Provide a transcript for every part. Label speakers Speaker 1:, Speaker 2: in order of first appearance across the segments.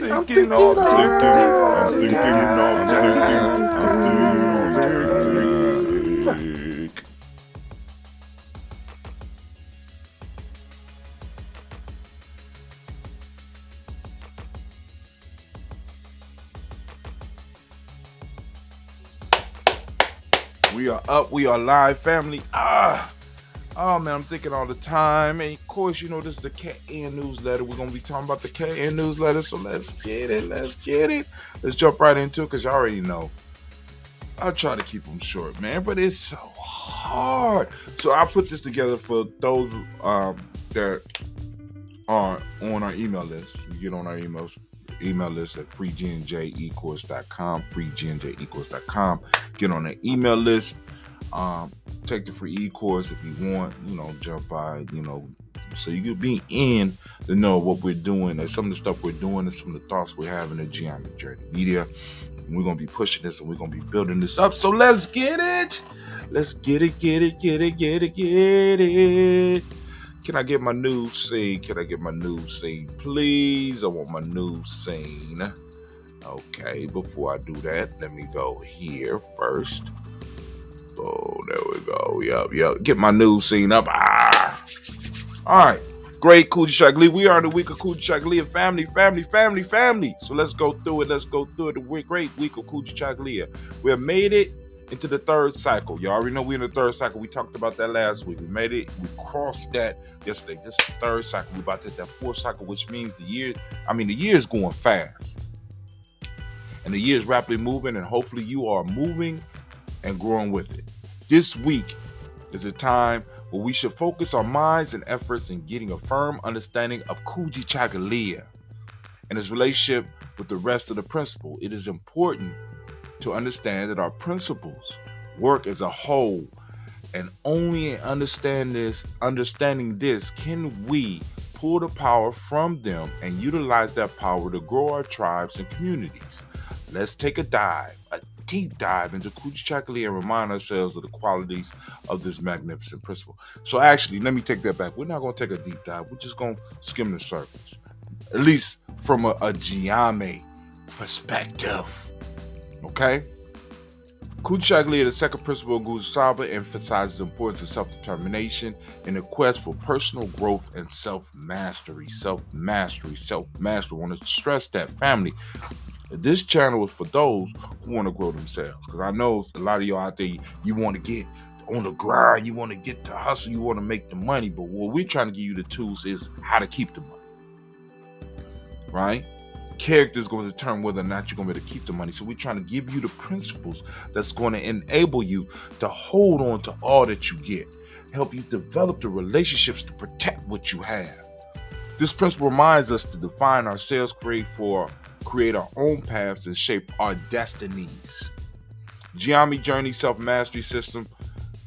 Speaker 1: We are up. We are live, family. Oh man, I'm thinking all the time. And of course, you know this is the KN newsletter. We're gonna be talking about the KN newsletter. So let's get it. Let's jump right into it, because you already know I try to keep them short, man, but it's so hard. So I put this together for those that are on our email list. You get on our email list at freegnjecourse.com, freegnjecourse.com. Get on the email list. Take the free e-course if you want, jump by, so you can be in to know what we're doing, and some of the stuff we're doing, and some of the thoughts we're having at Gye-Nyame Journey Media. We're going to be pushing this, and we're going to be building this up. So let's get it. Let's get it. Can I get my news scene? Please? I want my news scene. Okay, before I do that, let me go here first. Oh, there we go. Yep. Get my news scene up. All right. Great, Kujichagulia. We are in the week of Kujichagulia. Family. So let's go through it. The great week of Kujichagulia. We have made it into the third cycle. You already know we're in the third cycle. We talked about that last week. We made it. We crossed that yesterday. This is the third cycle. We're about to hit that fourth cycle, which means the year is going fast. And the year is rapidly moving, and hopefully you are moving and growing with it. This week is a time where we should focus our minds and efforts in getting a firm understanding of Kujichagulia and its relationship with the rest of the principle. It is important to understand that our principles work as a whole, and only in understanding this can we pull the power from them and utilize that power to grow our tribes and communities. Let's take a deep dive into Kujichagulia and remind ourselves of the qualities of this magnificent principle. So actually, let me take that back. We're not going to take a deep dive. We're just going to skim the surface, at least from a Gye-Nyame perspective. Okay? Kujichagulia, the second principle of Guzasaba, emphasizes the importance of self-determination in the quest for personal growth and self-mastery. I want to stress that, family. This channel is for those who want to grow themselves, because I know a lot of y'all out there, you want to get on the grind, you want to get to hustle, you want to make the money, but what we're trying to give you the tools is how to keep the money, right? Character is going to determine whether or not you're going to be able to keep the money. So we're trying to give you the principles that's going to enable you to hold on to all that you get, help you develop the relationships to protect what you have. This principle reminds us to define ourselves, create our own paths, and shape our destinies. Gye-Nyame Journey Self-Mastery System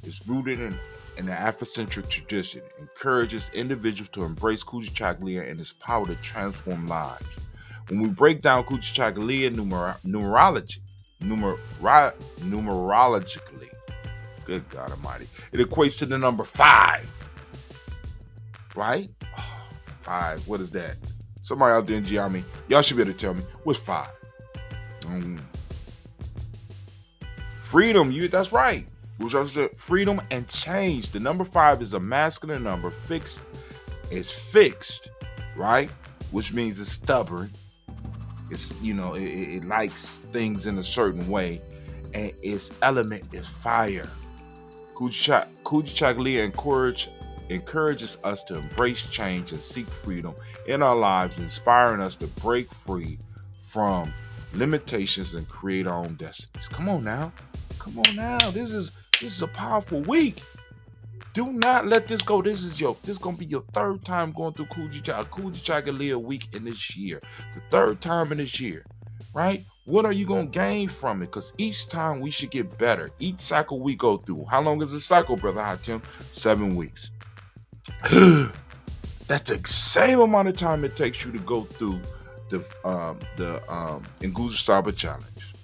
Speaker 1: is rooted in the Afrocentric tradition. It encourages individuals to embrace Kujichagulia and its power to transform lives. When we break down Kujichagulia numerologically, good God Almighty, it equates to the number 5. Right? 5. What is that? Somebody out there in Gye-Nyame, y'all should be able to tell me what's 5. Freedom. That's right. Freedom and change. The number 5 is a masculine number. It's fixed, right? Which means it's stubborn. It's it likes things in a certain way, and its element is fire. Kujichagulia encourages us to embrace change and seek freedom in our lives, inspiring us to break free from limitations and create our own destinies. Come on now. This is a powerful week. Do not let this go. This is gonna be your third time going through Kujichagulia week in this year. The third time in this year, right? What are you gonna gain from it? Because each time we should get better. Each cycle we go through. How long is the cycle, Brother Hatim? 7 weeks. That's the same amount of time it takes you to go through the Nguzasaba challenge.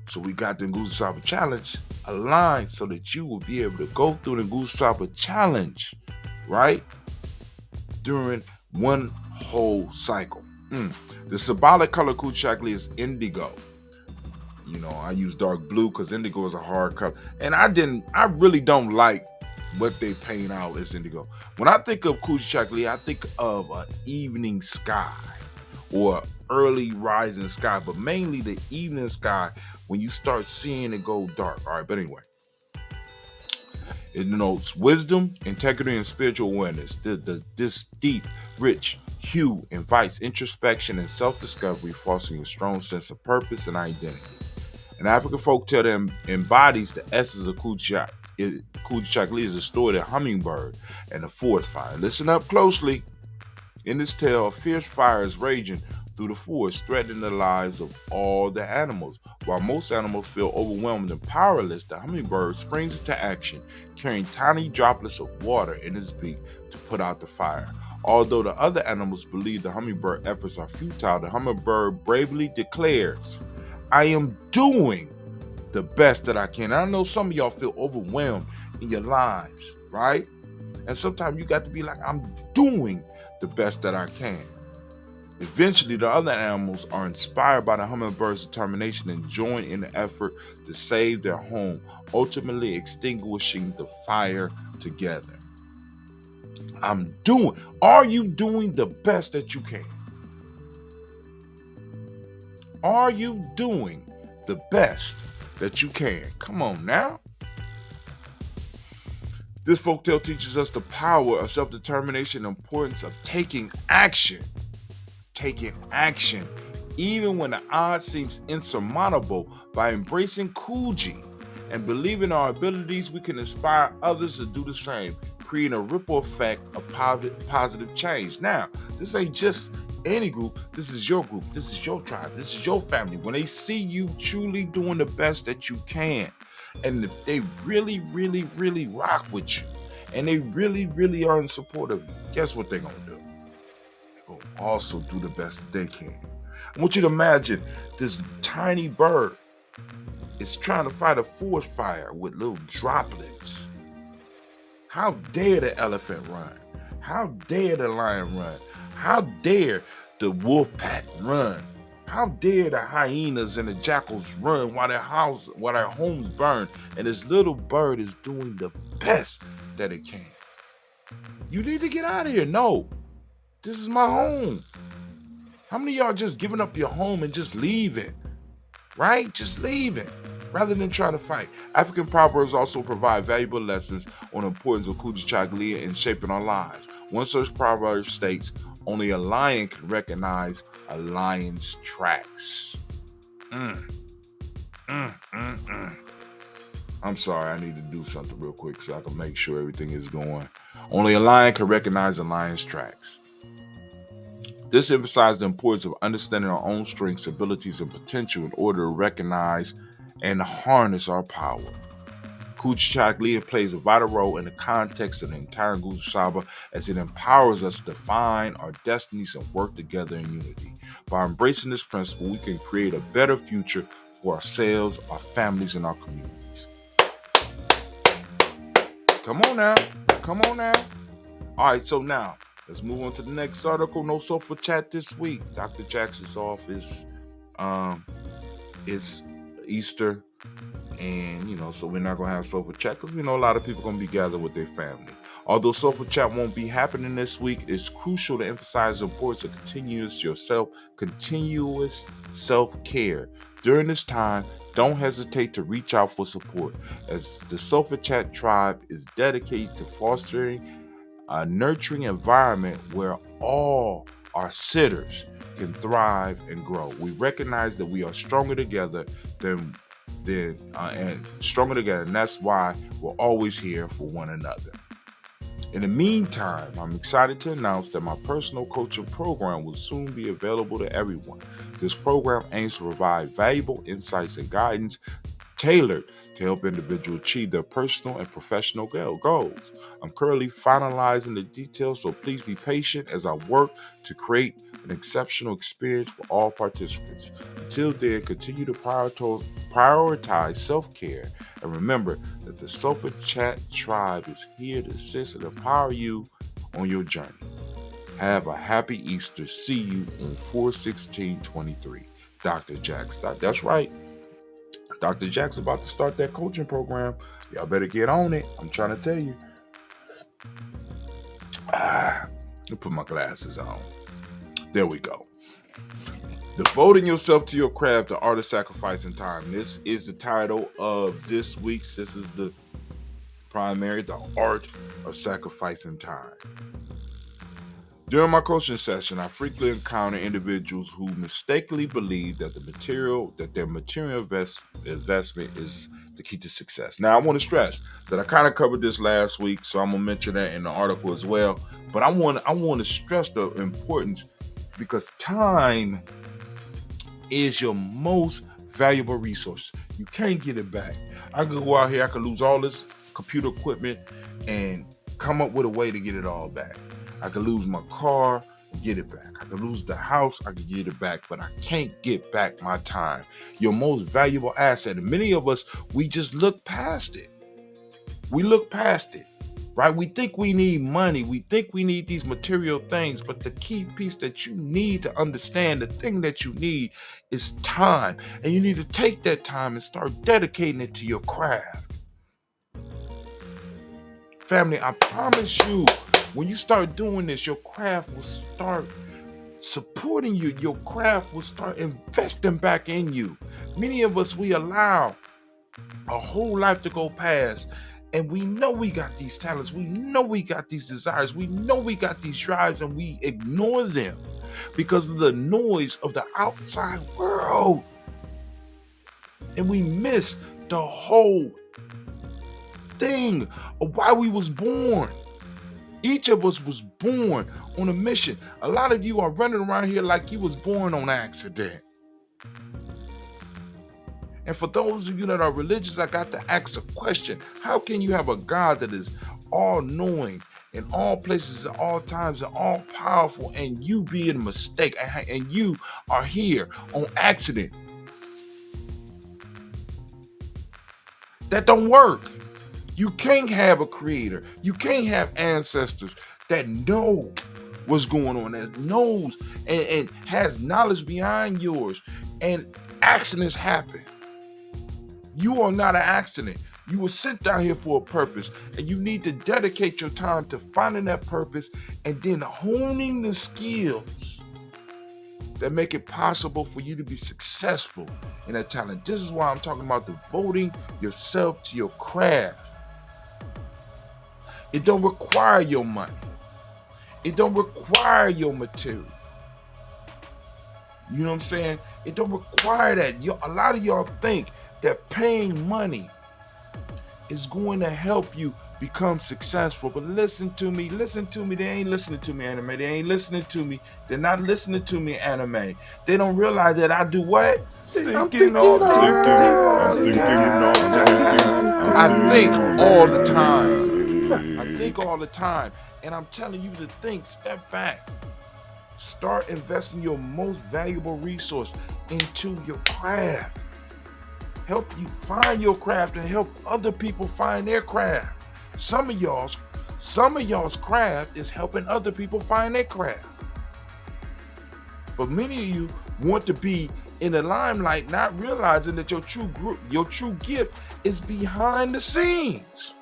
Speaker 1: So we got the Nguzasaba challenge aligned so that you will be able to go through the Nguzasaba challenge, right? During one whole cycle. The symbolic color Kujichagulia is indigo. I use dark blue because indigo is a hard color. And I really don't like what they paint out as indigo. When I think of Kujichagulia, I think of an evening sky or early rising sky, but mainly the evening sky when you start seeing it go dark. All right, but anyway. It denotes wisdom, integrity, and spiritual awareness. This deep, rich hue invites introspection and self-discovery, fostering a strong sense of purpose and identity. An African folktale that embodies the essence of Kujichagulia is the story of the hummingbird and the forest fire. Listen up closely. In this tale, a fierce fire is raging through the forest, threatening the lives of all the animals. While most animals feel overwhelmed and powerless, the hummingbird springs into action, carrying tiny droplets of water in its beak to put out the fire. Although the other animals believe the hummingbird efforts are futile, the hummingbird bravely declares, "I am doing the best that I can." And I know some of y'all feel overwhelmed in your lives, right? And sometimes you got to be like, "I'm doing the best that I can." Eventually, the other animals are inspired by the hummingbird's determination and join in the effort to save their home, ultimately extinguishing the fire together. Are you doing the best that you can? Are you doing the best that you can? Come on now. This folktale teaches us the power of self-determination and the importance of taking action. Taking action, even when the odds seems insurmountable. By embracing Kuji and believing our abilities, we can inspire others to do the same, creating a ripple effect of positive change. Now, this ain't just any group. This is your group. This is your tribe. This is your family. When they see you truly doing the best that you can, and if they really, really, really rock with you, and they really, really are in support of you, guess what they're gonna do? Also do the best that they can. I want you to imagine this tiny bird is trying to fight a forest fire with little droplets. How dare the elephant run? How dare the lion run? How dare the wolf pack run? How dare the hyenas and the jackals run while their homes burn, and this little bird is doing the best that it can? You need to get out of here. No. This is my home. How many of y'all just giving up your home and just leaving? Right? Just leaving rather than try to fight. African proverbs also provide valuable lessons on the importance of Kujichagulia in shaping our lives. One such proverb states, "Only a lion can recognize a lion's tracks." I'm sorry, I need to do something real quick so I can make sure everything is going. Only a lion can recognize a lion's tracks. This emphasizes the importance of understanding our own strengths, abilities, and potential in order to recognize and harness our power. Kujichagulia plays a vital role in the context of the entire Gusaba as it empowers us to define our destinies and work together in unity. By embracing this principle, we can create a better future for ourselves, our families, and our communities. Come on now. Come on now. All right, so now let's move on to the next article. No sofa chat this week. Dr. Jackson's off. It's Easter, and so we're not gonna have sofa chat because we know a lot of people gonna be gathered with their family. Although sofa chat won't be happening this week, it's crucial to emphasize the importance of continuous self-care. During this time, don't hesitate to reach out for support, as the Sofa Chat tribe is dedicated to fostering a nurturing environment where all our sitters can thrive and grow. We recognize that we are stronger together and that's why we're always here for one another. In the meantime, I'm excited to announce that my personal coaching program will soon be available to everyone. This program aims to provide valuable insights and guidance tailored to help individuals achieve their personal and professional goals. I'm currently finalizing the details, so please be patient as I work to create an exceptional experience for all participants. Until then, continue to prioritize self-care, and remember that the Sofa Chat tribe is here to assist and empower you on your journey. Have a happy Easter. See you on 4/16/23. Dr. Jax. That's right. Dr. Jack's about to start that coaching program. Y'all better get on it. I'm trying to tell you. Let me put my glasses on. There we go. Devoting yourself to your craft, the art of sacrificing time. This is the title of this week's. This is the primary, the art of sacrificing time. During my coaching session, I frequently encounter individuals who mistakenly believe that their material investment is the key to success. Now, I want to stress that I kind of covered this last week, so I'm gonna mention that in the article as well. But I want to stress the importance, because time is your most valuable resource. You can't get it back. I could go out here, I could lose all this computer equipment and come up with a way to get it all back. I could lose my car and get it back. I could lose the house, I could get it back, but I can't get back my time. Your most valuable asset. And many of us, we just look past it. We look past it, right? We think we need money. We think we need these material things, but the key piece that you need to understand, the thing that you need is time. And you need to take that time and start dedicating it to your craft. Family, I promise you, when you start doing this, your craft will start supporting you. Your craft will start investing back in you. Many of us, we allow a whole life to go past, and we know we got these talents. We know we got these desires. We know we got these drives, and we ignore them because of the noise of the outside world. And we miss the whole thing of why we was born. Each of us was born on a mission. A lot of you are running around here like you was born on accident. And for those of you that are religious, I got to ask a question. How can you have a God that is all-knowing in all places, at all times, and all-powerful, and you be a mistake, and you are here on accident? That don't work. You can't have a creator. You can't have ancestors that know what's going on, that knows and has knowledge behind yours, and accidents happen. You are not an accident. You were sent down here for a purpose, and you need to dedicate your time to finding that purpose and then honing the skills that make it possible for you to be successful in that talent. This is why I'm talking about devoting yourself to your craft. It don't require your money. It don't require your material. You know what I'm saying? It don't require that. A lot of y'all think that paying money is going to help you become successful. But listen to me. They ain't listening to me, anime. They ain't listening to me. They're not listening to me, anime. They don't realize that I do what? I'm thinking all the time. I think all the time. I think all the time. And I'm telling you to think, step back. Start investing your most valuable resource into your craft. Help you find your craft and help other people find their craft. Some of y'all's craft is helping other people find their craft. But many of you want to be in the limelight, not realizing that your true gift is behind the scenes.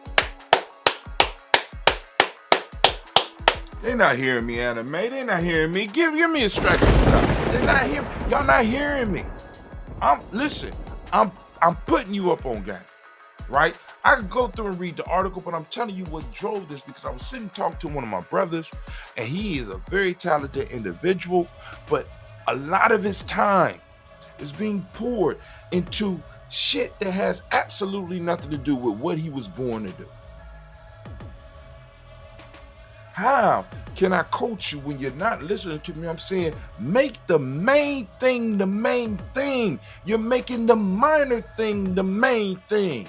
Speaker 1: They're not hearing me, anime. They're not hearing me. Give me a strike. They're not hearing. Y'all not hearing me. I'm putting you up on game, right? I could go through and read the article, but I'm telling you what drove this, because I was sitting talking to one of my brothers, and he is a very talented individual, but a lot of his time is being poured into shit that has absolutely nothing to do with what he was born to do. How can I coach you when you're not listening to me? I'm saying, make the main thing the main thing. You're making the minor thing the main thing.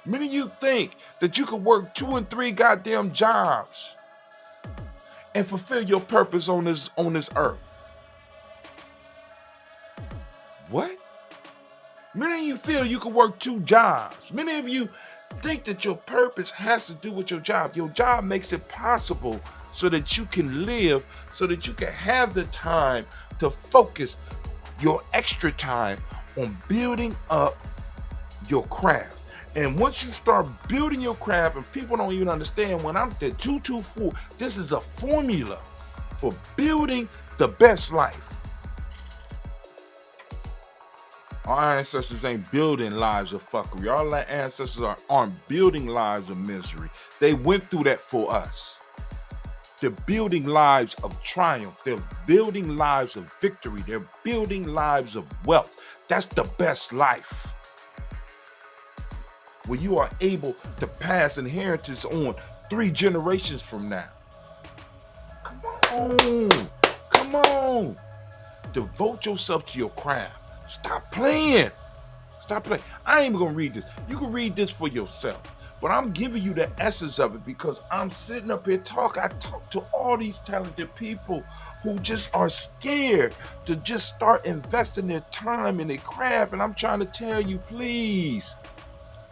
Speaker 1: Many of you think that you could work 2 and 3 goddamn jobs and fulfill your purpose on this earth. What? Many of of you feel you can work 2 jobs. Many of you think that your purpose has to do with your job. Your job makes it possible so that you can live, so that you can have the time to focus your extra time on building up your craft. And once you start building your craft, and people don't even understand, when I'm the 224, this is a formula for building the best life. Our ancestors ain't building lives of fuckery. Our ancestors aren't building lives of misery. They went through that for us. They're building lives of triumph. They're building lives of victory. They're building lives of wealth. That's the best life, where you are able to pass inheritance on 3 generations from now. Come on. Come on. Devote yourself to your craft. Stop playing. Stop playing. I ain't even gonna read this. You can read this for yourself. But I'm giving you the essence of it because I'm sitting up here talking. I talk to all these talented people who just are scared to just start investing their time in their craft. And I'm trying to tell you, please.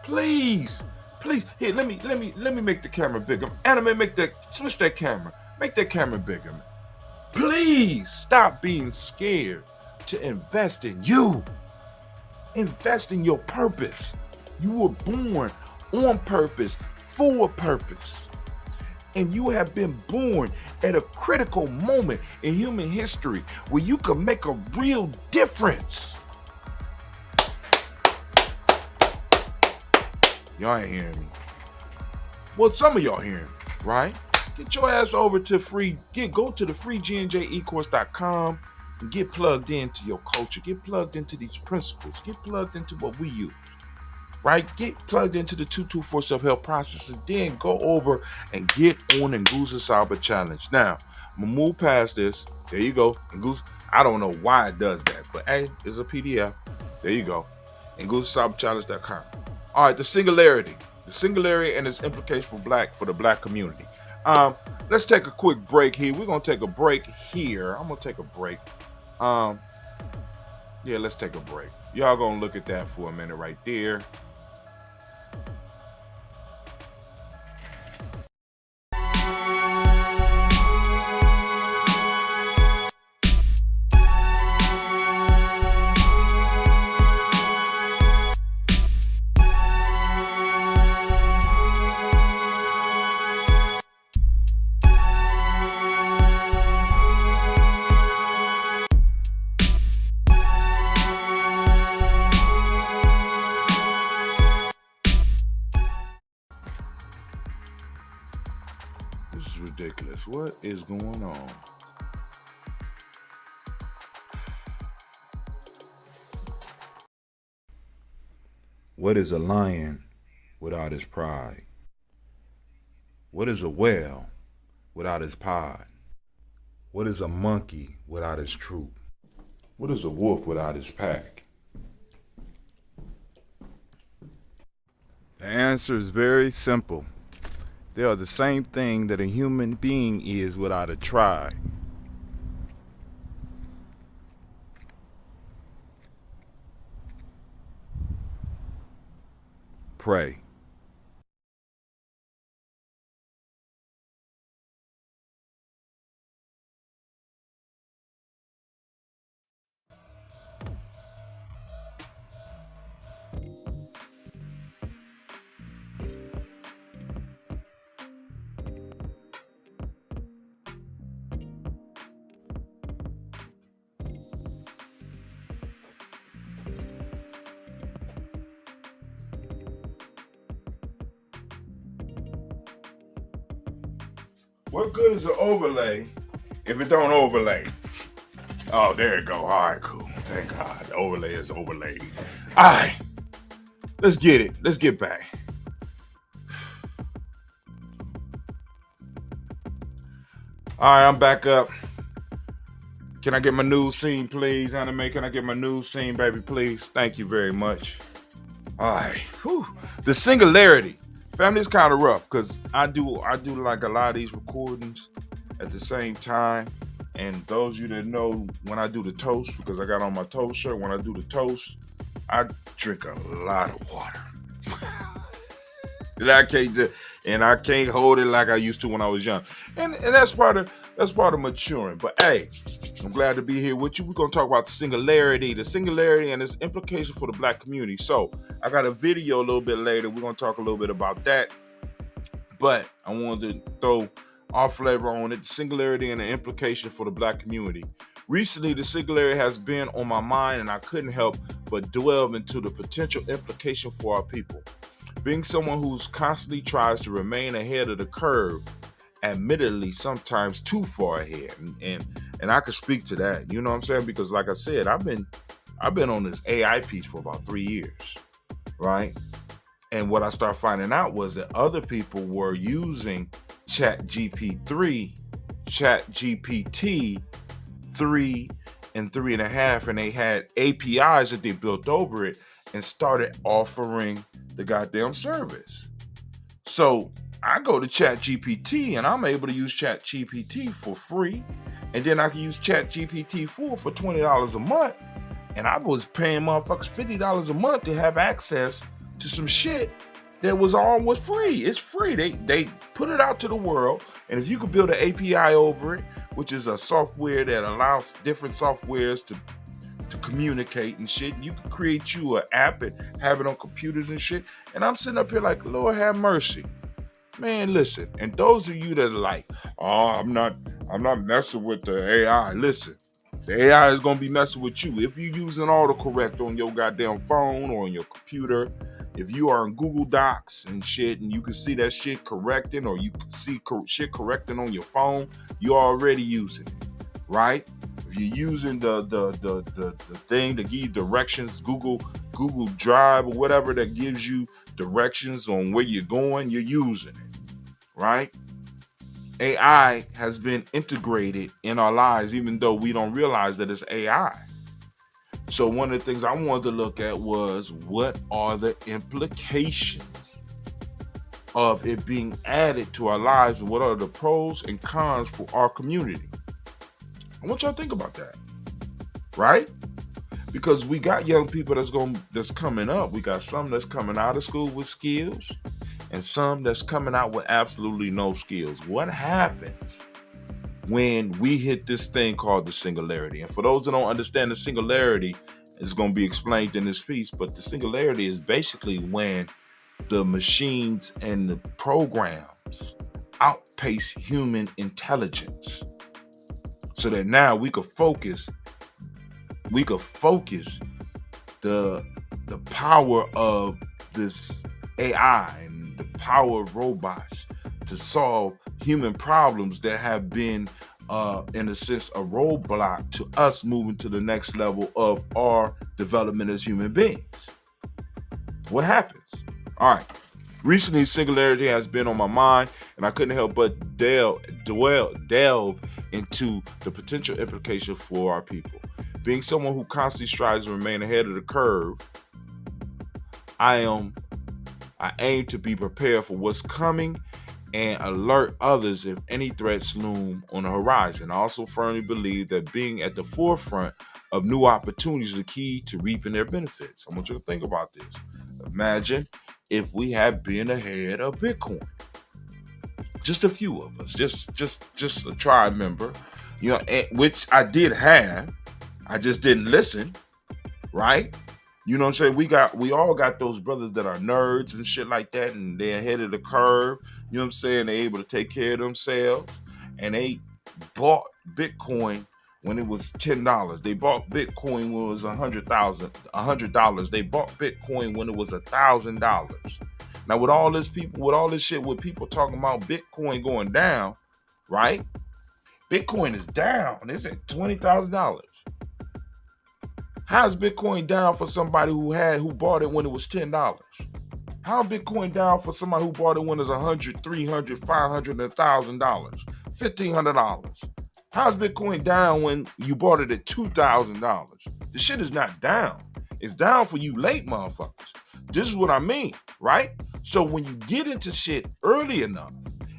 Speaker 1: Here, let me make the camera bigger. Anime, switch that camera. Make that camera bigger, man. Please stop being scared to invest in you. Invest in your purpose. You were born on purpose, for a purpose. And you have been born at a critical moment in human history where you can make a real difference. Y'all ain't hearing me. Well, some of y'all hearing me, right? Get your ass over to go to the free GNJecourse.com and get plugged into your culture. Get plugged into these principles. Get plugged into what we use, right? Get plugged into the 224 self-help process, and then go over and get on Nguza Saba Challenge. Now, I'm gonna move past this. There you go. Nguza, I don't know why it does that, but hey, it's a PDF. There you go. NguzaSabaChallenge.com. All right, the singularity and its implications for the black community. Let's take a quick break here. We're gonna take a break here. I'm gonna take a break. Yeah, let's take a break. Y'all gonna look at that for a minute right there. This is ridiculous. What is going on? What is a lion without his pride? What is a whale without his pod? What is a monkey without his troop? What is a wolf without his pack? The answer is very simple. They are the same thing that a human being is without a tribe. Pray. What good is an overlay if it don't overlay? Oh, there it go. All right, cool. Thank God. The overlay is overlaid. All right. Let's get it. Let's get back. All right, I'm back up. Can I get my news scene, please? Anime, can I get my news scene, baby, please? Thank you very much. All right. Whew. The singularity. Family is kind of rough because I do like a lot of these recordings at the same time. And those of you that know when I do the toast, because I got on my toast shirt, when I do the toast, I drink a lot of water. and I can't just, and I can't hold it like I used to when I was young. And that's part of maturing. But hey, I'm glad to be here with you. We're gonna talk about the singularity and its implication for the Black community. So I got a video a little bit later. We're gonna talk a little bit about that. But I wanted to throw our flavor on it, the singularity and the implication for the Black community. Recently, the singularity has been on my mind, and I couldn't help but delve into the potential implication for our people. Being someone who's constantly tries to remain ahead of the curve, admittedly sometimes too far ahead, and I could speak to that. You know what I'm saying? Because like I said, I've been on this AI piece for about 3 years, right? And what I started finding out was that other people were using ChatGPT 3 and 3.5, and they had APIs that they built over it and started offering the goddamn service. So I go to ChatGPT and I'm able to use ChatGPT for free, and then I can use ChatGPT 4 for $20 a month, and I was paying motherfuckers $50 a month to have access to some shit that was free. It's free. They put it out to the world, and if you could build an API over it, which is a software that allows different softwares to communicate and shit, you can create you an app and have it on computers and shit. And I'm sitting up here like, Lord have mercy. Man, listen, and those of you that are like, oh, I'm not messing with the AI. Listen, the AI is gonna be messing with you. If you're using autocorrect on your goddamn phone or on your computer, if you are in Google Docs and shit, and you can see that shit correcting, or you can see shit correcting on your phone, you're already using it, right? If you're using the thing to give you directions, Google Drive or whatever that gives you directions on where you're going, you're using it, right? AI has been integrated in our lives, even though we don't realize that it's AI. So one of the things I wanted to look at was, what are the implications of it being added to our lives, and what are the pros and cons for our community? I want y'all to think about that, right? Because we got young people that's coming up. We got some that's coming out of school with skills, and some that's coming out with absolutely no skills. What happens when we hit this thing called the singularity? And for those that don't understand, the singularity is going to be explained in this piece, but the singularity is basically when the machines and the programs outpace human intelligence, so that now we could focus the power of this AI and the power of robots to solve human problems that have been, in a sense, a roadblock to us moving to the next level of our development as human beings. What happens? All right. Recently, singularity has been on my mind, and I couldn't help but delve into the potential implication for our people. Being someone who constantly strives to remain ahead of the curve, I aim to be prepared for what's coming and alert others if any threats loom on the horizon. I also firmly believe that being at the forefront of new opportunities is the key to reaping their benefits. I want you to think about this. Imagine if we had been ahead of Bitcoin. Just a few of us, just a tribe member, which I did have. I just didn't listen, right? You know what I'm saying? We all got those brothers that are nerds and shit like that, and they're ahead of the curve. You know what I'm saying? They're able to take care of themselves, and they bought Bitcoin when it was $10. They bought Bitcoin when it was $100. They bought Bitcoin when it was $1,000. Now with all this shit, with people talking about Bitcoin going down, right? Bitcoin is down. It's at $20,000. How's Bitcoin down for somebody who bought it when it was $10? How Bitcoin down for somebody who bought it when it was $100, $300, $500, $1,000, $1,500? How's Bitcoin down when you bought it at $2,000? The shit is not down. It's down for you late motherfuckers. This is what I mean, right? So when you get into shit early enough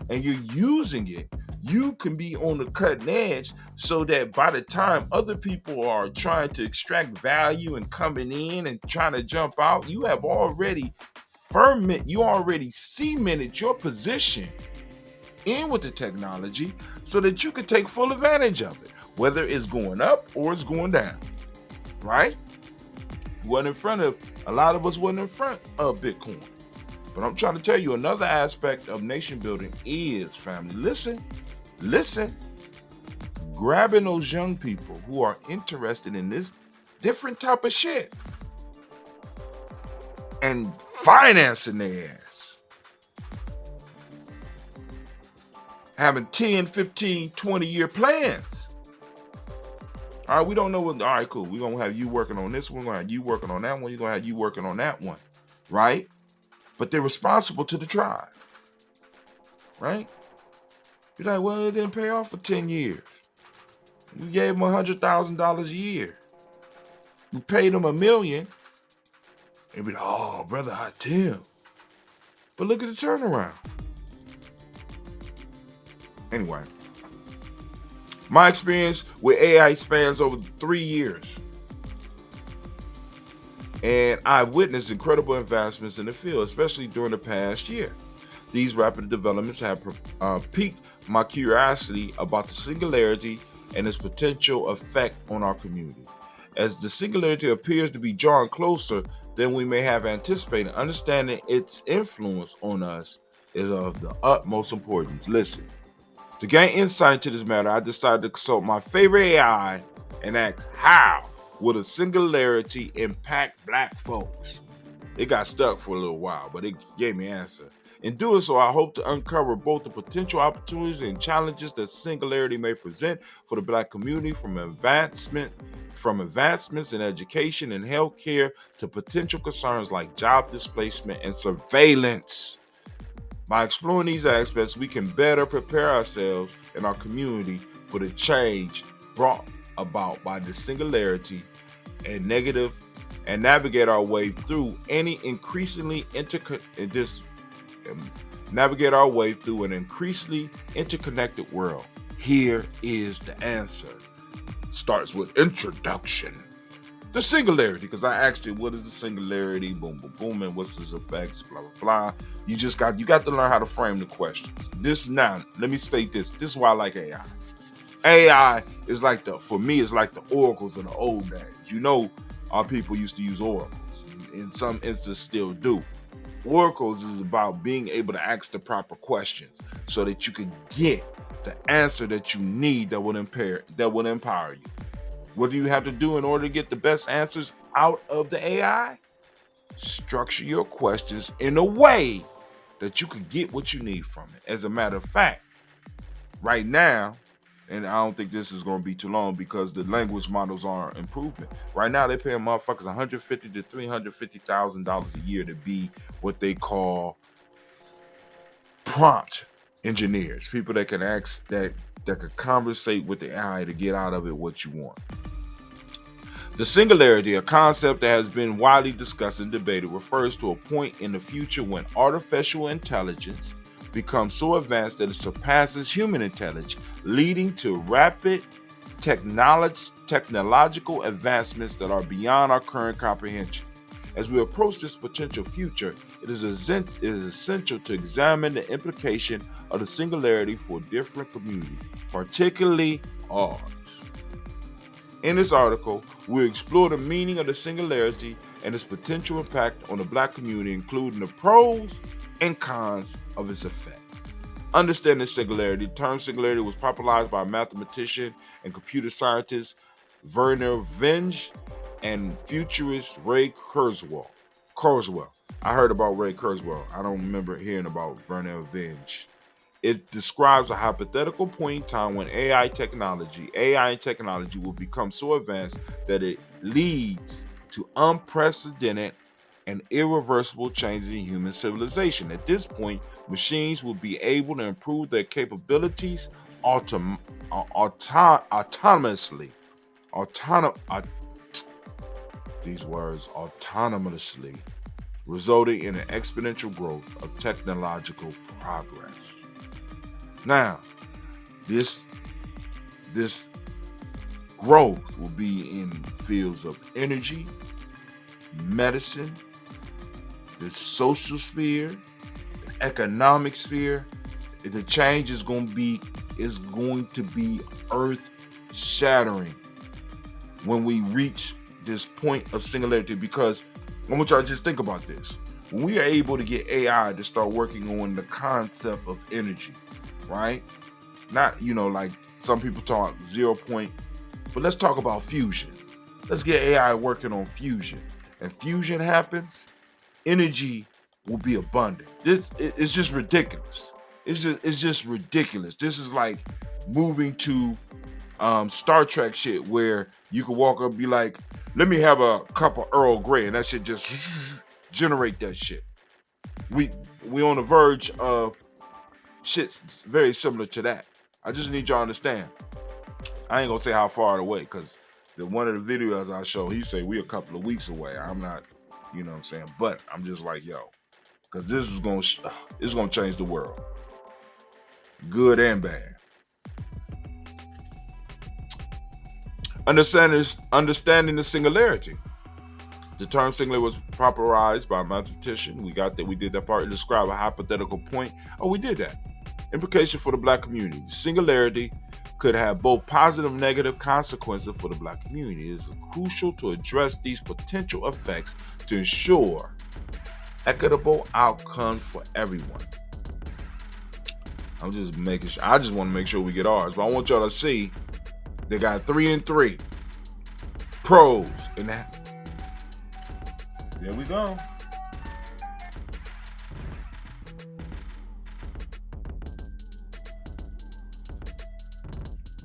Speaker 1: and you're using it, you can be on the cutting edge so that by the time other people are trying to extract value and coming in and trying to jump out, you have already cemented your position in with the technology so that you can take full advantage of it, whether it's going up or it's going down, right? A lot of us wasn't in front of Bitcoin. But I'm trying to tell you, another aspect of nation building is, family, listen, grabbing those young people who are interested in this different type of shit and financing their ass. Having 10, 15, 20-year plans. All right, we don't know what, all right, cool. We're going to have you working on this one. We're going to have you working on that one. You're going to have you working on that one, right? But they're responsible to the tribe, right? You're like, well, it didn't pay off for 10 years. We gave them $100,000 a year. We paid them $1 million. And be like, oh, brother, I tell. But look at the turnaround. Anyway, my experience with AI spans over 3 years. And I've witnessed incredible advancements in the field, especially during the past year. These rapid developments have piqued my curiosity about the singularity and its potential effect on our community. As the singularity appears to be drawing closer than we may have anticipated, understanding its influence on us is of the utmost importance. Listen, to gain insight into this matter, I decided to consult my favorite AI and ask, how will the singularity impact Black folks? It got stuck for a little while, but it gave me an answer. In doing so, I hope to uncover both the potential opportunities and challenges that singularity may present for the Black community, from advancements in education and healthcare to potential concerns like job displacement and surveillance. By exploring these aspects, we can better prepare ourselves and our community for the change brought about by the singularity and navigate our way through an increasingly interconnected world. Here is the answer. Starts with introduction. The singularity, because I asked you, what is the singularity? Boom, boom, boom, and what's its effects? Blah, blah, blah. You got to learn how to frame the questions. Let me state this. This is why I like AI. AI is for me, it's like the oracles of the old days. You know, our people used to use oracles. In some instances still do. Oracles is about being able to ask the proper questions so that you can get the answer that you need that will empower you. What do you have to do in order to get the best answers out of the AI? Structure your questions in a way that you can get what you need from it. As a matter of fact, right now, and I don't think this is going to be too long because the language models are improvement. Right now, they're paying motherfuckers $150,000 to $350,000 a year to be what they call prompt engineers, people that can could conversate with the AI to get out of it what you want. The singularity, a concept that has been widely discussed and debated, refers to a point in the future when artificial intelligence becomes so advanced that it surpasses human intelligence, leading to rapid technological advancements that are beyond our current comprehension. As we approach this potential future, it is essential to examine the implication of the singularity for different communities, particularly ours. In this article, we explore the meaning of the singularity and its potential impact on the Black community, including the pros and cons of its effect. Understanding singularity. The term singularity was popularized by mathematician and computer scientist Werner Vinge and futurist Ray Kurzweil. I heard about Ray Kurzweil. I don't remember hearing about Werner Vinge. It describes a hypothetical point in time when AI and technology will become so advanced that it leads to unprecedented and irreversible changes in human civilization. At this point, machines will be able to improve their capabilities autonomously, resulting in an exponential growth of technological progress. Now, This this growth will be in fields of energy, medicine, the social sphere, the economic sphere. The change is going to be earth shattering when we reach this point of singularity, because I want y'all to just think about this. When we are able to get AI to start working on the concept of energy, right? Not, like some people talk 0 point, but let's talk about fusion. Let's get AI working on fusion. And fusion happens, energy will be abundant. It's just ridiculous. It's just ridiculous. This is like moving to Star Trek shit, where you can walk up and be like, let me have a cup of Earl Grey, and that shit just generate that shit. We on the verge of shit very similar to that. I just need y'all to understand. I ain't gonna say how far away, because one of the videos I show, he say we a couple of weeks away. I'm not, you know what I'm saying? But I'm just like, yo, because this is gonna change the world, good and bad. Understanding the singularity. The term singularity was popularized by a mathematician. We did that part to describe a hypothetical point. Oh, we did that. Implication for the Black community. Singularity could have both positive and negative consequences for the Black community. It is crucial to address these potential effects to ensure equitable outcomes for everyone. I'm just making sure. I just want to make sure we get ours, but I want y'all to see they got 3 and 3 pros in that. There we go.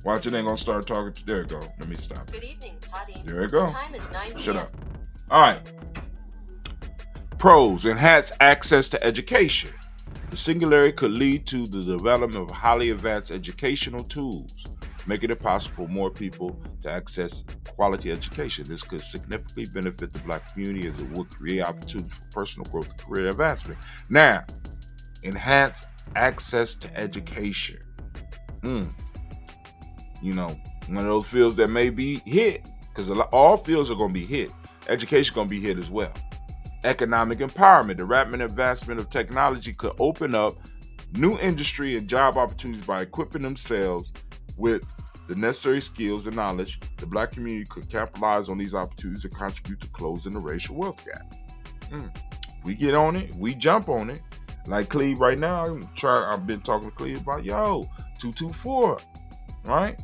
Speaker 1: Watch, it ain't gonna start talking. There it go. Let me stop.
Speaker 2: Good evening, Potty.
Speaker 1: There it go.
Speaker 2: The time is 9 p.m.
Speaker 1: Shut up. All right. Pros: enhance access to education. The singularity could lead to the development of highly advanced educational tools, making it possible for more people to access quality education. This could significantly benefit the Black community, as it would create opportunities for personal growth and career advancement. Now, enhance access to education. One of those fields that may be hit, because all fields are going to be hit. Education is going to be hit as well. Economic empowerment. The rapid advancement of technology could open up new industry and job opportunities by equipping themselves with the necessary skills and knowledge. The Black community could capitalize on these opportunities and contribute to closing the racial wealth gap. We get on it. We jump on it. Like Cleve right now, I've been talking to Cleve about, 224, right?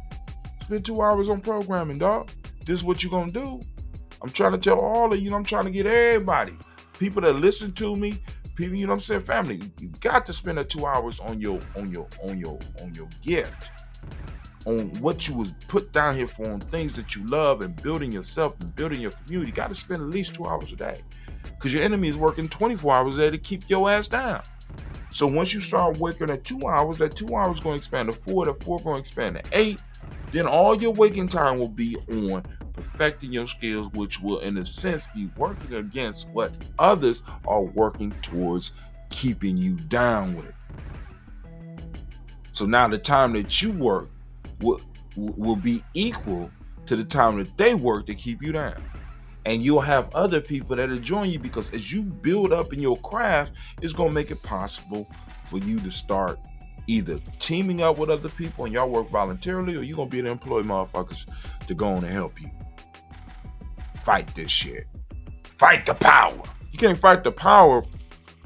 Speaker 1: Spend 2 hours on programming, dog. This is what you're going to do. I'm trying to tell all of you, I'm trying to get everybody, people that listen to me, people, you know what I'm saying, family, you got to spend that 2 hours on your gift, on what you was put down here for, on things that you love, and building yourself and building your community. You got to spend at least 2 hours a day, because your enemy is working 24 hours a day to keep your ass down. So once you start working at 2 hours, that 2 hours is going to expand to 4, that 4 going to expand to 8. Then all your waking time will be on perfecting your skills, which will, in a sense, be working against what others are working towards keeping you down with. So now the time that you work will be equal to the time that they work to keep you down. And you'll have other people that'll join you, because as you build up in your craft, it's going to make it possible for you to start either teaming up with other people and y'all work voluntarily, or you're going to be the employee motherfuckers to go on and help you fight this shit. Fight the power. You can't fight the power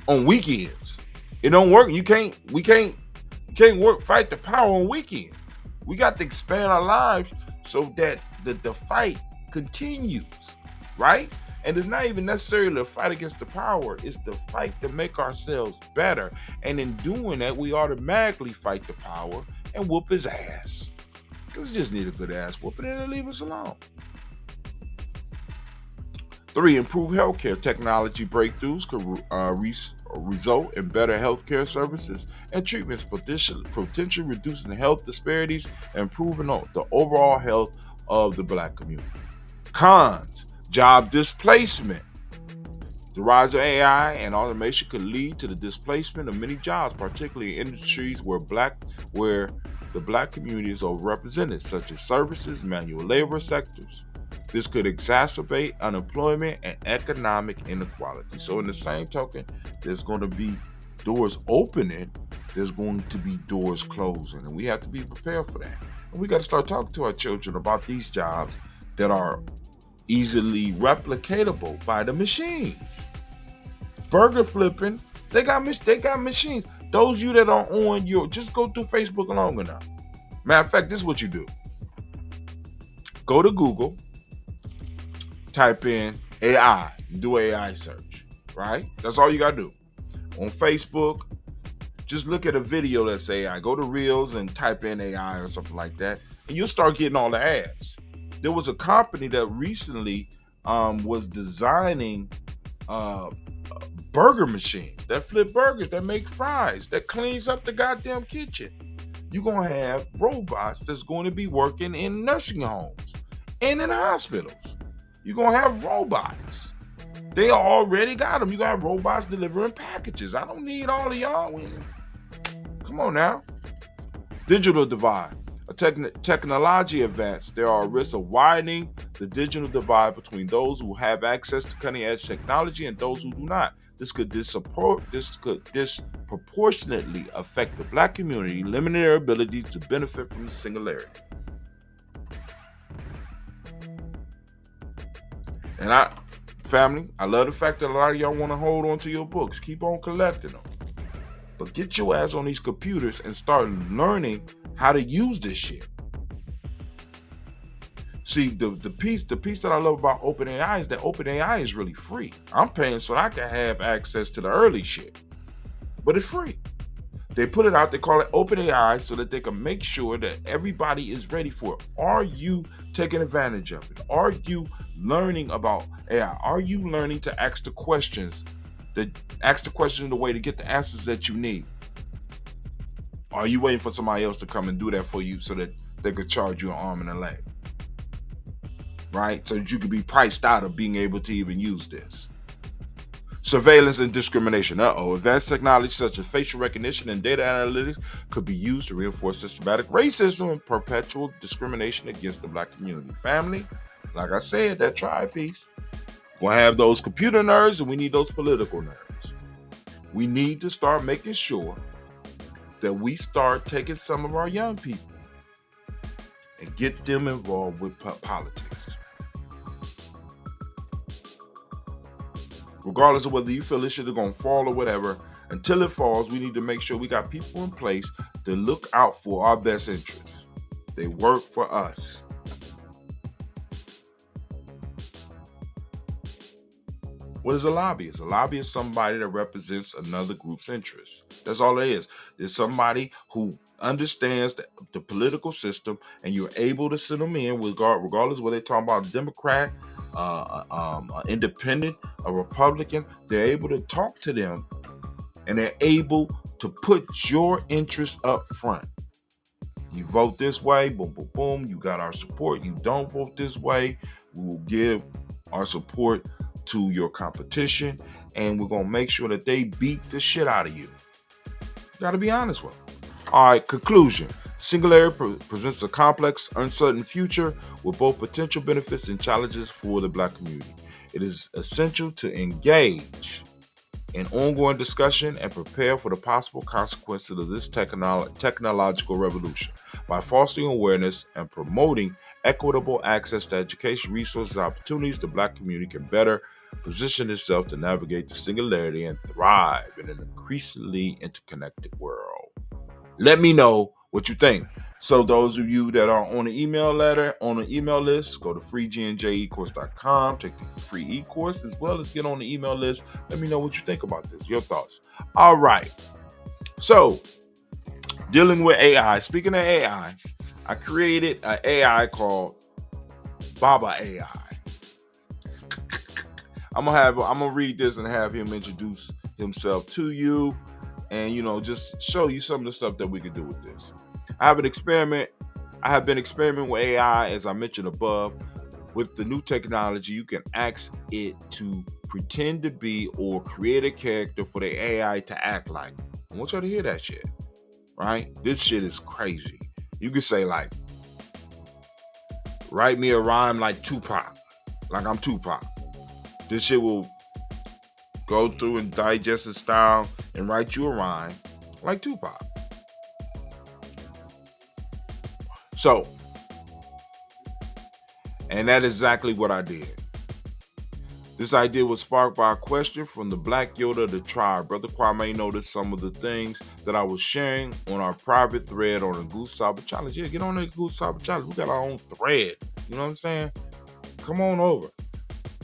Speaker 1: on weekends. It don't work. We can't fight the power on weekends. We got to expand our lives so that the fight continues, right? And it's not even necessarily a fight against the power. It's the fight to make ourselves better. And in doing that, we automatically fight the power and whoop his ass. Because we just need a good ass whooping and leave us alone. 3, improve healthcare. Technology breakthroughs could result in better healthcare services and treatments, potentially reducing health disparities and improving the overall health of the Black community. Cons. Job displacement. The rise of AI and automation could lead to the displacement of many jobs, particularly in industries where the Black community is overrepresented, such as services, manual labor sectors. This could exacerbate unemployment and economic inequality. So in the same token, there's going to be doors opening, there's going to be doors closing, and we have to be prepared for that. And we got to start talking to our children about these jobs that are easily replicatable by the machines. Burger flipping, they got machines. Those you that are on your, just go through Facebook long enough. Matter of fact, this is what you do. Go to Google, type in AI, do AI search, right? That's all you gotta do. On Facebook, just look at a video that's AI. Go to Reels and type in AI or something like that, and you'll start getting all the ads. There was a company that recently was designing burger machines that flip burgers, that make fries, that cleans up the goddamn kitchen. You're going to have robots that's going to be working in nursing homes and in hospitals. You're going to have robots. They already got them. You're going to have robots delivering packages. I don't need all of y'all. Come on now. Digital divide. A technology advance, there are risks of widening the digital divide between those who have access to cutting-edge technology and those who do not. This could disproportionately affect the Black community, limiting their ability to benefit from the singularity. And family, I love the fact that a lot of y'all want to hold on to your books. Keep on collecting them. But get your ass on these computers and start learning how to use this shit. See, the piece that I love about OpenAI is that OpenAI is really free. I'm paying so I can have access to the early shit, but it's free. They put it out, they call it OpenAI so that they can make sure that everybody is ready for it. Are you taking advantage of it? Are you learning about AI? Are you learning to ask the questions in the way to get the answers that you need? Are you waiting for somebody else to come and do that for you so that they could charge you an arm and a leg? Right? So that you could be priced out of being able to even use this. Surveillance and discrimination. Advanced technology such as facial recognition and data analytics could be used to reinforce systematic racism and perpetual discrimination against the Black community. Family, like I said, that tribe piece. We'll have those computer nerds and we need those political nerds. We need to start making sure that we start taking some of our young people and get them involved with politics. Regardless of whether you feel this shit is going to fall or whatever, until it falls, we need to make sure we got people in place to look out for our best interests. They work for us. What is a lobbyist? A lobbyist is somebody that represents another group's interests. That's all it is. It's somebody who understands the political system, and you're able to send them in regardless of what they're talking about, Democrat, independent, a Republican. They're able to talk to them, and they're able to put your interests up front. You vote this way, boom, boom, boom. You got our support. You don't vote this way, we will give our support to your competition, and we're going to make sure that they beat the shit out of you. Got to be honest with them. All right, conclusion. Singularity presents a complex, uncertain future with both potential benefits and challenges for the Black community. It is essential to engage in ongoing discussion and prepare for the possible consequences of this technological revolution. By fostering awareness and promoting equitable access to education, resources, and opportunities, the Black community can better position itself to navigate the singularity and thrive in an increasingly interconnected world. Let me know what you think. So those of you that are on the email list, go to freegnjecourse.com, take the free e-course, as well as get on the email list. Let me know what you think about this, your thoughts. All right. So dealing with AI. Speaking of AI, I created an AI called Baba AI. I'm gonna read this and have him introduce himself to you, and just show you some of the stuff that we can do with this. I have been experimenting with AI, as I mentioned above. With the new technology, you can ask it to pretend to be or create a character for the AI to act like. I want y'all to hear that shit, right? This shit is crazy. You could say like, write me a rhyme like Tupac, like I'm Tupac. This shit will go through and digest the style and write you a rhyme like Tupac. So, and that is exactly what I did. This idea was sparked by a question from the Black Yoda of the tribe. Brother Kwame noticed some of the things that I was sharing on our private thread on the Goose Cyber Challenge. Yeah, get on the Goose Cyber Challenge. We got our own thread. You know what I'm saying? Come on over.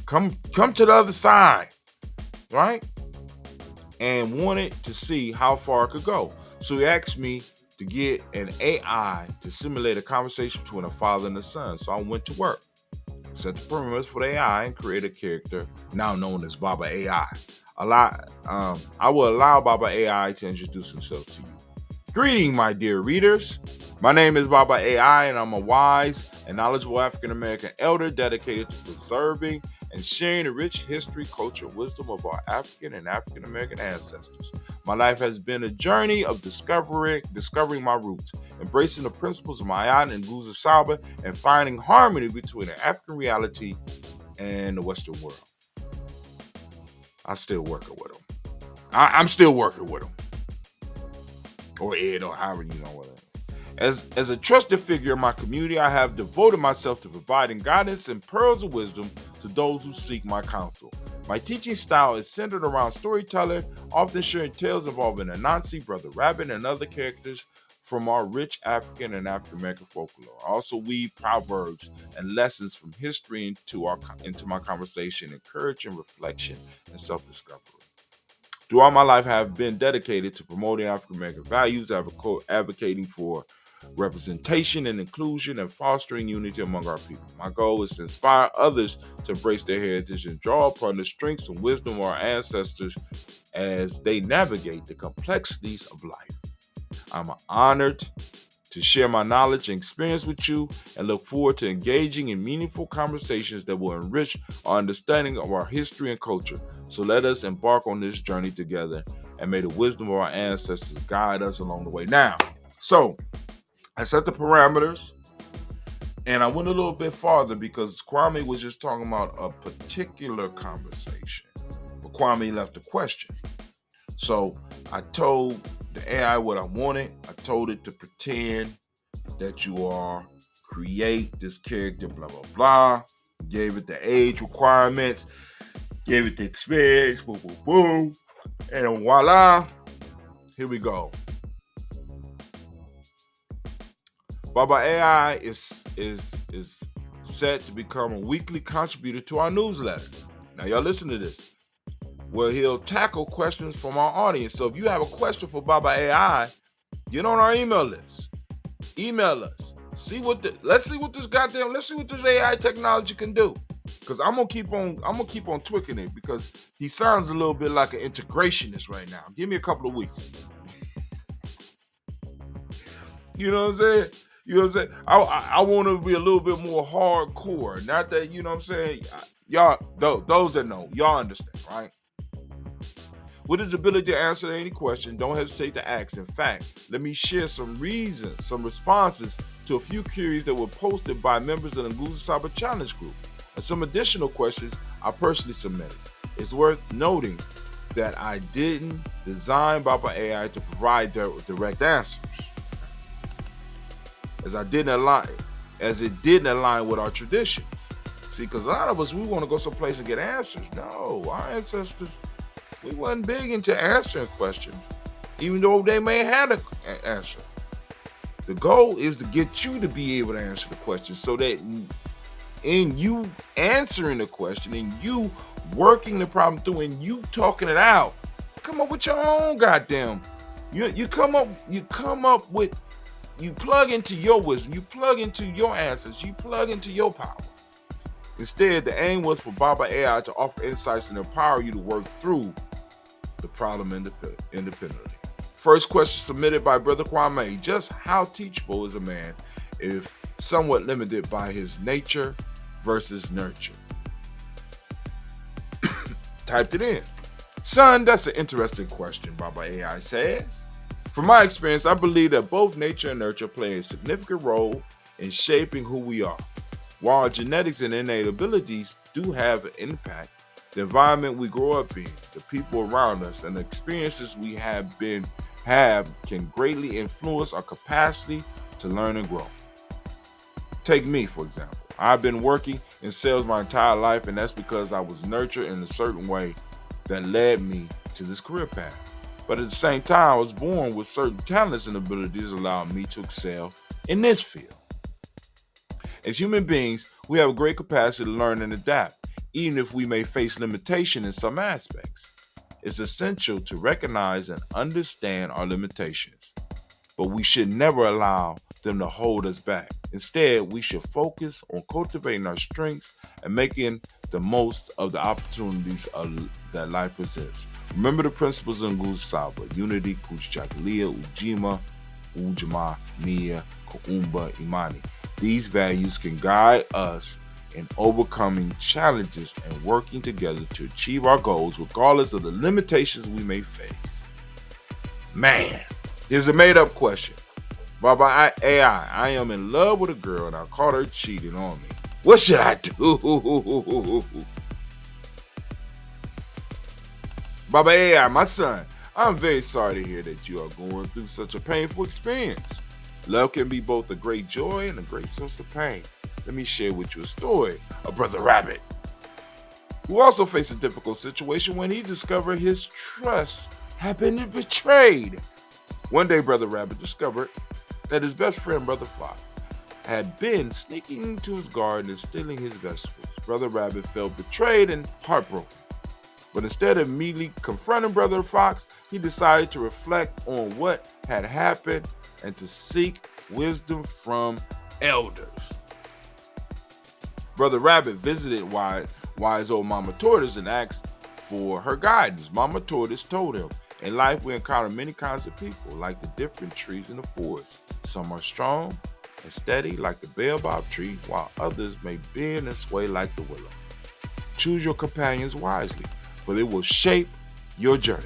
Speaker 1: Come to the other side. Right? And wanted to see how far it could go. So he asked me to get an AI to simulate a conversation between a father and a son. So I went to work, set the parameters for the AI, and create a character now known as Baba AI. I will allow Baba AI to introduce himself to you. Greeting, my dear readers. My name is Baba AI, and I'm a wise and knowledgeable African-American elder dedicated to preserving and sharing the rich history, culture, and wisdom of our African and African-American ancestors. My life has been a journey of discovering my roots, embracing the principles of Mayan and Guza Saba, and finding harmony between the African reality and the Western world. I'm still working with them. I'm still working with them. Or Ed, or however you know what it is. As a trusted figure in my community, I have devoted myself to providing guidance and pearls of wisdom to those who seek my counsel. My teaching style is centered around storytelling, often sharing tales involving Anansi, Brother Rabbit, and other characters from our rich African and African-American folklore. I also weave proverbs and lessons from history into my conversation, encouraging reflection and self-discovery. Throughout my life, I have been dedicated to promoting African-American values, advocating for representation and inclusion, and fostering unity among our people. My goal is to inspire others to embrace their heritage and draw upon the strengths and wisdom of our ancestors as they navigate the complexities of life. I'm honored to share my knowledge and experience with you, and look forward to engaging in meaningful conversations that will enrich our understanding of our history and culture. So let us embark on this journey together, and may the wisdom of our ancestors guide us along the way. Now, so I set the parameters, and I went a little bit farther because Kwame was just talking about a particular conversation, but Kwame left a question. So I told the AI what I wanted. I told it to pretend that you are, create this character, blah, blah, blah. Gave it the age requirements, gave it the experience, boom, boom, boom. And voila, here we go. Baba AI is set to become a weekly contributor to our newsletter. Now y'all listen to this. Where he'll tackle questions from our audience. So if you have a question for Baba AI, get on our email list. Email us. Let's see what this AI technology can do. Because I'm gonna keep on tweaking it, because he sounds a little bit like an integrationist right now. Give me a couple of weeks. You know what I'm saying? You know what I'm saying? I want to be a little bit more hardcore. Not that, you know what I'm saying? Y'all, those that know, y'all understand, right? With his ability to answer any question, don't hesitate to ask. In fact, let me share some responses to a few queries that were posted by members of the Nguza Saba Challenge group, and some additional questions I personally submitted. It's worth noting that I didn't design Baba AI to provide direct answers, as it didn't align with our traditions. See, because a lot of us, we want to go someplace and get answers. No, our ancestors, we wasn't big into answering questions, even though they may have an answer. The goal is to get you to be able to answer the question, so that in you answering the question, and you working the problem through, and you talking it out, come up with your own goddamn. You come up with, you plug into your wisdom, you plug into your answers, you plug into your power. Instead, the aim was for Baba AI to offer insights and empower you to work through the problem independently. First question submitted by Brother Kwame: just how teachable is a man if somewhat limited by his nature versus nurture? Typed it in. Son, that's an interesting question, Baba AI says. From my experience, I believe that both nature and nurture play a significant role in shaping who we are. While our genetics and innate abilities do have an impact, the environment we grow up in, the people around us, and the experiences we have can greatly influence our capacity to learn and grow. Take me, for example. I've been working in sales my entire life, and that's because I was nurtured in a certain way that led me to this career path. But at the same time, I was born with certain talents and abilities that allowed me to excel in this field. As human beings, we have a great capacity to learn and adapt, even if we may face limitation in some aspects. It's essential to recognize and understand our limitations, but we should never allow them to hold us back. Instead, we should focus on cultivating our strengths and making the most of the opportunities that life presents. Remember the principles in Ngusawa: unity, Kujichagulia, Ujima, Ujima, Nia, Kuumba, Imani. These values can guide us in overcoming challenges and working together to achieve our goals regardless of the limitations we may face. Man, here's a made-up question. Baba AI, I am in love with a girl and I caught her cheating on me. What should I do? Baba AI, my son, I'm very sorry to hear that you are going through such a painful experience. Love can be both a great joy and a great source of pain. Let me share with you a story of Brother Rabbit, who also faced a difficult situation when he discovered his trust had been betrayed. One day, Brother Rabbit discovered that his best friend, Brother Fox, had been sneaking into his garden and stealing his vegetables. Brother Rabbit felt betrayed and heartbroken. But instead of immediately confronting Brother Fox, he decided to reflect on what had happened and to seek wisdom from elders. Brother Rabbit visited wise old Mama Tortoise and asked for her guidance. Mama Tortoise told him, in life we encounter many kinds of people, like the different trees in the forest. Some are strong and steady like the baobab tree, while others may bend and sway like the willow. Choose your companions wisely, for they will shape your journey.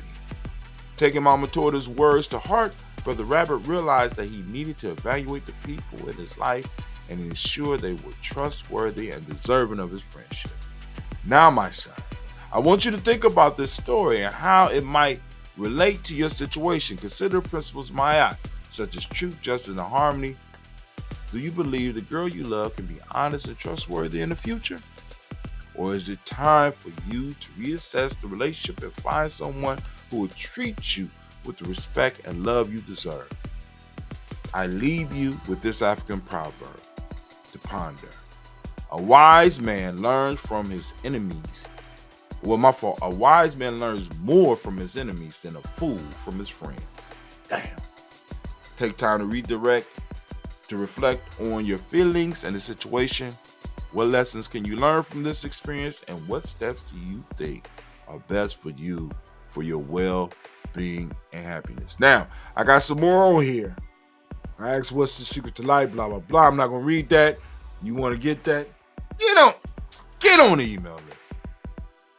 Speaker 1: Taking Mama Tortoise's words to heart, Brother Rabbit realized that he needed to evaluate the people in his life and ensure they were trustworthy and deserving of his friendship. Now, my son, I want you to think about this story and how it might relate to your situation. Consider principles Maya, such as truth, justice, and harmony. Do you believe the girl you love can be honest and trustworthy in the future? Or is it time for you to reassess the relationship and find someone who will treat you with the respect and love you deserve? I leave you with this African proverb to ponder. A wise man learns from his enemies. A wise man learns more from his enemies than a fool from his friends. Damn. Take time to redirect, to reflect on your feelings and the situation. What lessons can you learn from this experience, and what steps do you think are best for you, for your well-being and happiness? Now, I got some more on here. I asked what's the secret to life, blah, blah, blah. I'm not going to read that. You want to get that? Get on the email list.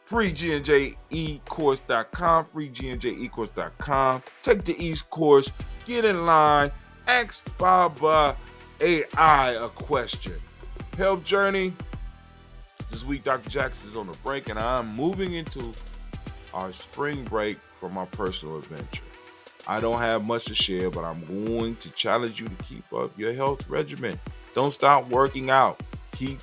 Speaker 1: FreeGNJEcourse.com, FreeGNJEcourse.com. Take the East course, get in line, ask Baba AI a question. Health journey. This week, Dr. Jackson is on the break, and I'm moving into our spring break for my personal adventure. I don't have much to share, but I'm going to challenge you to keep up your health regimen. Don't stop working out. Keep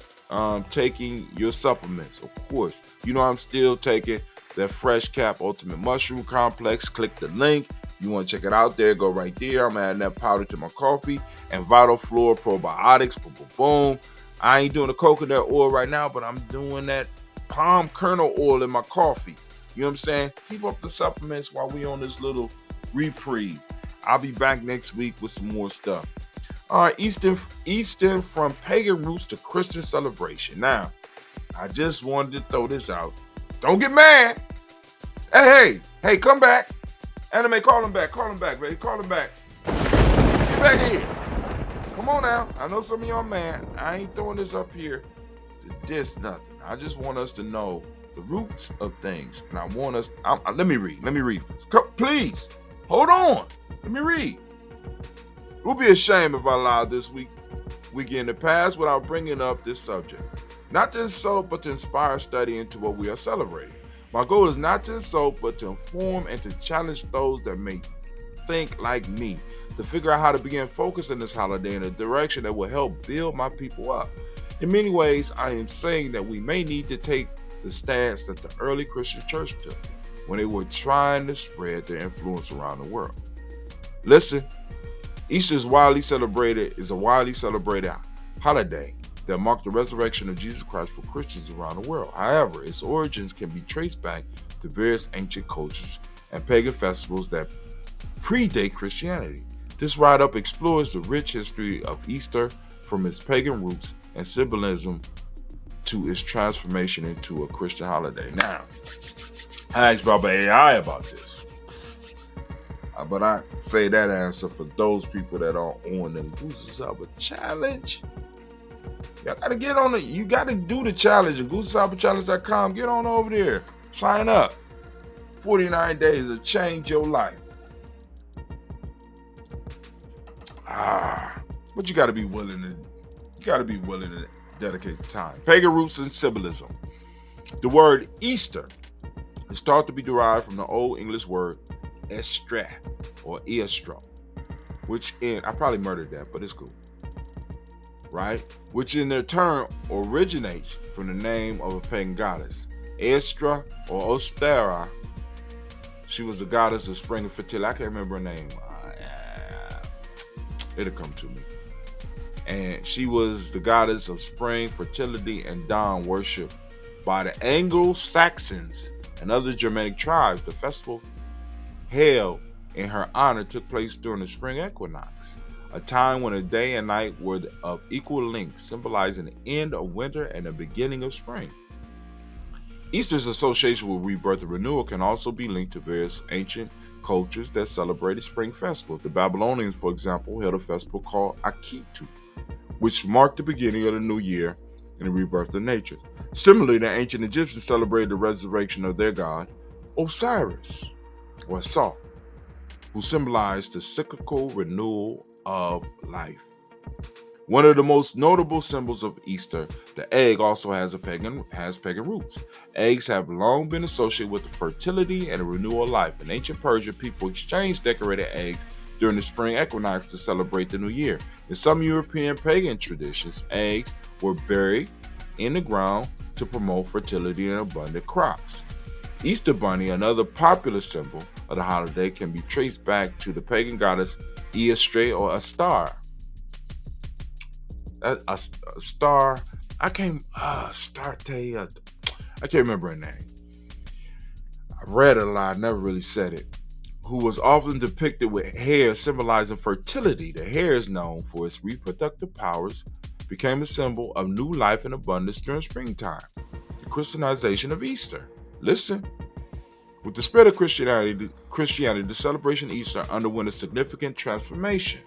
Speaker 1: taking your supplements, of course. You know I'm still taking that Fresh Cap Ultimate Mushroom Complex. Click the link. You want to check it out there, go right there. I'm adding that powder to my coffee. And Vital Flora Probiotics. Boom, boom, boom. I ain't doing the coconut oil right now, but I'm doing that palm kernel oil in my coffee. You know what I'm saying? Keep up the supplements while we on this little reprieve. I'll be back next week with some more stuff. All right, Eastern from pagan roots to Christian celebration. Now, I just wanted to throw this out. Don't get mad. Hey, come back. Anime, call him back, baby. Call him back. Get back here. Come on now. I know some of y'all mad. I ain't throwing this up here to diss nothing. I just want us to know the roots of things. And I want us, let me read first. Come, please. Hold on. Let me read. It would be a shame if I allowed this weekend to pass without bringing up this subject. Not to insult, but to inspire study into what we are celebrating. My goal is not to insult, but to inform and to challenge those that may think like me, to figure out how to begin focusing this holiday in a direction that will help build my people up. In many ways, I am saying that we may need to take the stance that the early Christian church took when they were trying to spread their influence around the world. Listen, Easter is a widely celebrated holiday that marked the resurrection of Jesus Christ for Christians around the world. However, its origins can be traced back to various ancient cultures and pagan festivals that predate Christianity. This write-up explores the rich history of Easter from its pagan roots and symbolism to its transformation into a Christian holiday. Now, I asked Baba AI about this. But I say that answer for those people that are on the Goose Saba challenge. Y'all gotta get on it. You gotta do the challenge at goosesabachallenge.com. Get on over there. Sign up. 49 days to change your life. But you gotta be willing to dedicate the time. Pagan roots and symbolism. The word Easter is thought to be derived from the Old English word estre or eastro, which I probably murdered that, but it's cool, right? Which in their turn originates from the name of a pagan goddess, Estra or Ostera. She was the goddess of spring and fertility. I can't remember her name. It'll come to me. And she was the goddess of spring, fertility, and dawn worship by the Anglo-Saxons and other Germanic tribes. The festival held in her honor took place during the spring equinox, a time when a day and night were of equal length, symbolizing the end of winter and the beginning of spring. Easter's association with rebirth and renewal can also be linked to various ancient cultures that celebrated spring festivals. The Babylonians, for example, held a festival called Akitu, which marked the beginning of the new year and the rebirth of nature. Similarly, the ancient Egyptians celebrated the resurrection of their god, Osiris, or Salt, who symbolized the cyclical renewal of life. One of the most notable symbols of Easter, the egg, also has pagan roots. Eggs have long been associated with the fertility and the renewal of life. In ancient Persia, people exchanged decorated eggs during the spring equinox to celebrate the new year. In some European pagan traditions, eggs were buried in the ground to promote fertility and abundant crops. Easter Bunny, another popular symbol of the holiday, can be traced back to the pagan goddess Eostre or Astar. A star. I can't remember her name. I read it a lot, never really said it. Who was often depicted with hair symbolizing fertility. The hair is known for its reproductive powers, became a symbol of new life and abundance during springtime. The Christianization of Easter. Listen. With the spread of Christianity, the celebration of Easter underwent a significant transformation.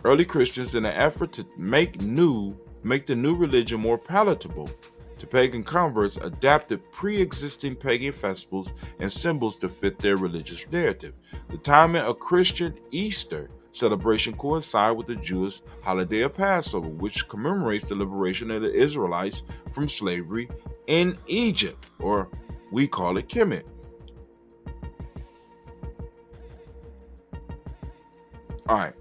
Speaker 1: Early Christians, in an effort to make the new religion more palatable to pagan converts, adapted pre-existing pagan festivals and symbols to fit their religious narrative. The timing of Christian Easter celebration coincides with the Jewish holiday of Passover, which commemorates the liberation of the Israelites from slavery in Egypt, or we call it Kemet. All right.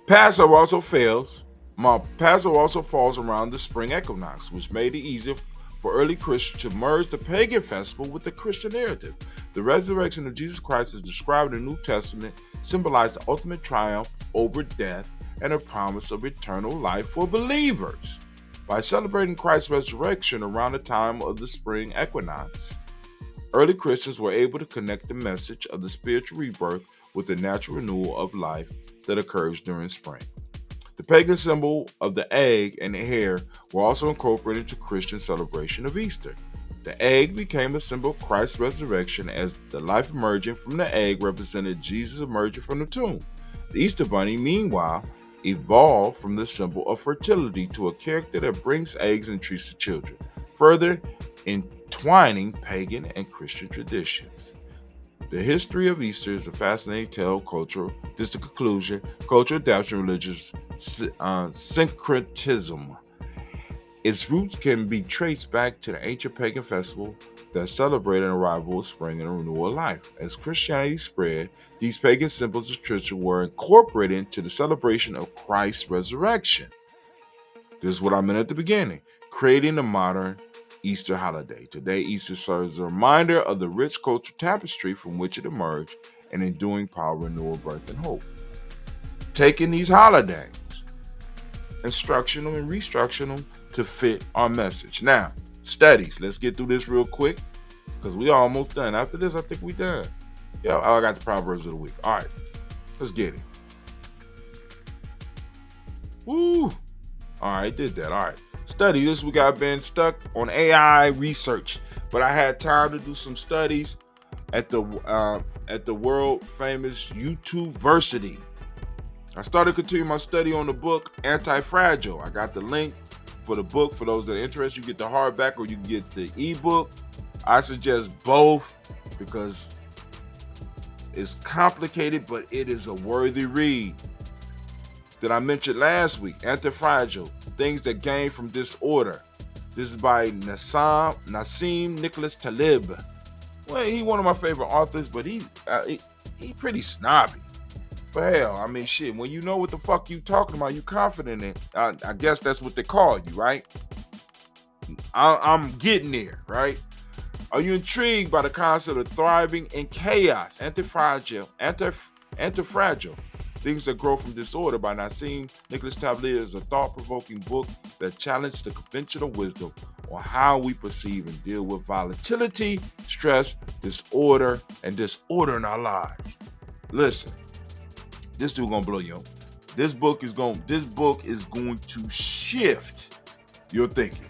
Speaker 1: Passover also falls around the spring equinox, which made it easier for early Christians to merge the pagan festival with the Christian narrative. The resurrection of Jesus Christ, as described in the New Testament, symbolized the ultimate triumph over death and a promise of eternal life for believers. By celebrating Christ's resurrection around the time of the spring equinox, early Christians were able to connect the message of the spiritual rebirth with the natural renewal of life that occurs during spring. The pagan symbol of the egg and the hare were also incorporated into Christian celebration of Easter. The egg became a symbol of Christ's resurrection, as the life emerging from the egg represented Jesus emerging from the tomb. The Easter Bunny, meanwhile, evolved from the symbol of fertility to a character that brings eggs and treats the children, further entwining pagan and Christian traditions. The history of Easter is a fascinating tale of cultural, distant conclusion, cultural adaptation, religious syncretism. Its roots can be traced back to the ancient pagan festival that celebrated an arrival of spring and a renewal of life. As Christianity spread, these pagan symbols of tradition were incorporated into the celebration of Christ's resurrection. This is what I meant at the beginning, creating the modern Easter holiday. Today, Easter serves as a reminder of the rich cultural tapestry from which it emerged and enduring power, renewal, birth, and hope. Taking these holidays and structuring them and restructuring them to fit our message. Now, studies. Let's get through this real quick because we are almost done. After this, I think we done. Yeah, I got the Proverbs of the week. All right, let's get it. Woo! All right, did that. All right. Study. This week I've been stuck on AI research, but I had time to do some studies at the world famous YouTubeversity. I started continuing my study on the book Anti-Fragile. I got the link for the book for those that are interested. You get the hardback or you get the ebook. I suggest both because it's complicated, but it is a worthy read. That I mentioned last week, Anti-Fragile, Things That Gain from Disorder. This is by Nassim Nicholas Taleb. Well, he's one of my favorite authors, but he pretty snobby. But hell, I mean, shit, when you know what the fuck you talking about, you confident in, I guess that's what they call you, right? I'm getting there, right? Are you intrigued by the concept of thriving in chaos? Anti-Fragile. Things That Grow from Disorder by Nassim Nicholas Taleb is a thought-provoking book that challenges the conventional wisdom on how we perceive and deal with volatility, stress, disorder in our lives. Listen, this dude gonna blow you. This book is going to shift your thinking,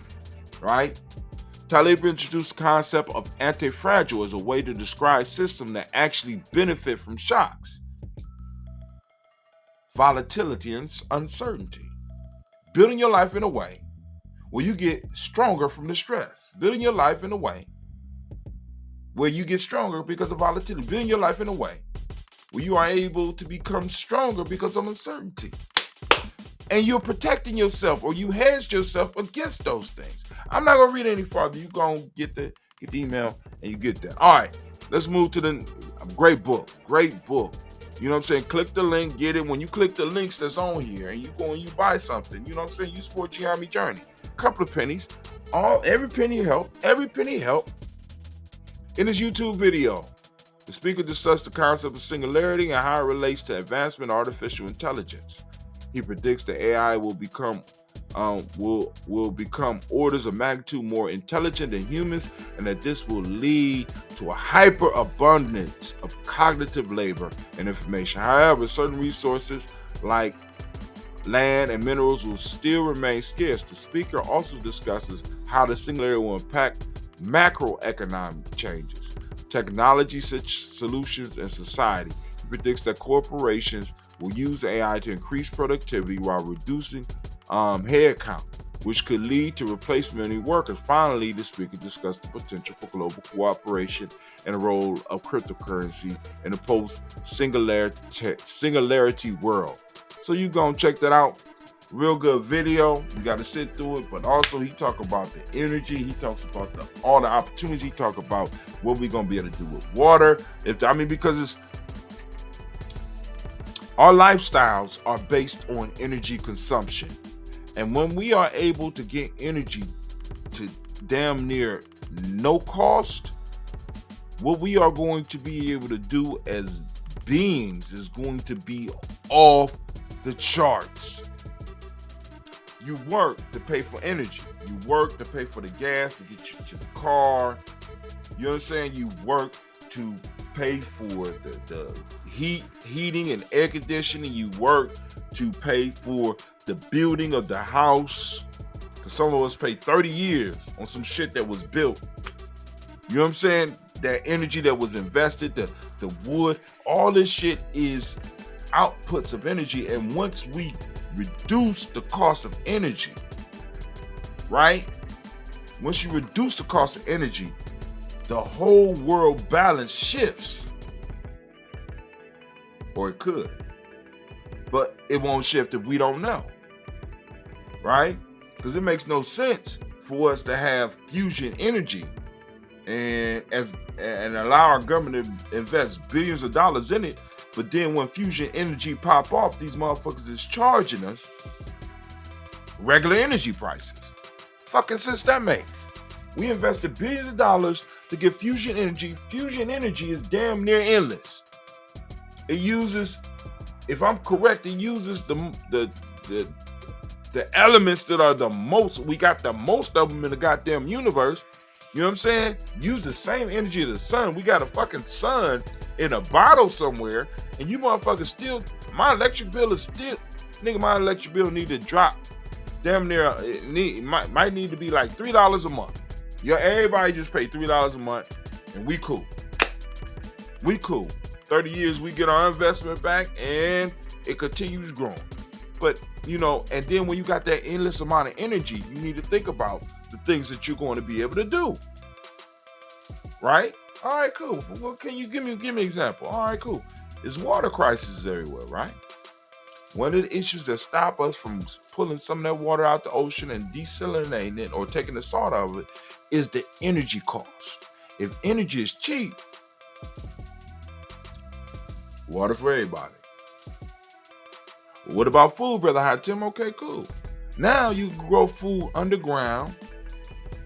Speaker 1: right? Taleb introduced the concept of anti-fragile as a way to describe systems that actually benefit from shocks, volatility, and uncertainty. Building your life in a way where you get stronger from the stress. Building your life in a way where you get stronger because of volatility. Building your life in a way where you are able to become stronger because of uncertainty. And you're protecting yourself, or you hedged yourself against those things. I'm not going to read any farther. You're going to get the email and you get that. All right, let's move to the great book. You know what I'm saying? Click the link, get it. When you click the links that's on here and you go and you buy something, you know what I'm saying? You support Gye-Nyame journey. A couple of pennies. Every penny help. In this YouTube video, the speaker discussed the concept of singularity and how it relates to advancement of artificial intelligence. He predicts that AI will become orders of magnitude more intelligent than humans, and that this will lead to a hyper abundance of cognitive labor and information. However, certain resources like land and minerals will still remain scarce. The speaker also discusses how the singularity will impact macroeconomic changes, technology solutions, and society. He predicts that corporations will use AI to increase productivity while reducing headcount, which could lead to replacement of many workers. Finally, the speaker discussed the potential for global cooperation and the role of cryptocurrency in the post-singularity world. So you go and check that out. Real good video. You got to sit through it, but also he talk about the energy. He talks about all the opportunities. He talk about what we're gonna be able to do with water. Because it's our lifestyles are based on energy consumption. And when we are able to get energy to damn near no cost, what we are going to be able to do as beings is going to be off the charts. You work to pay for energy. You work to pay for the gas to get you to the car. You know what I'm saying? You work to pay for the heating and air conditioning. You work to pay for the building of the house. Because some of us paid 30 years on some shit that was built. You know what I'm saying? That energy that was invested, the wood, all this shit is outputs of energy. And once we reduce the cost of energy, right? Once you reduce the cost of energy, the whole world balance shifts. or it could. But it won't shift if we don't know, right? Because it makes no sense for us to have fusion energy and allow our government to invest billions of dollars in it, but then when fusion energy pop off, these motherfuckers is charging us regular energy prices. Fucking sense that makes. We invested billions of dollars to get fusion energy. Fusion energy is damn near endless. It uses, if I'm correct, it uses the elements that are the most, we got the most of them in the goddamn universe. You know what I'm saying? Use the same energy of the sun. We got a fucking sun in a bottle somewhere, and you motherfuckers still, my electric bill is still, nigga, my electric bill need to drop damn near, it might need to be like $3 a month. Everybody just pay $3 a month, and we cool. We cool. 30 years, we get our investment back, and it continues growing. But, you know, and then when you got that endless amount of energy, you need to think about the things that you're going to be able to do. Right? All right, cool. Well, can you give me an example? All right, cool. There's water crises everywhere, right? One of the issues that stop us from pulling some of that water out the ocean and desalinating it or taking the salt out of it is the energy cost. If energy is cheap, water for everybody. What about food, Brother Hot Tim? Okay, cool. Now you can grow food underground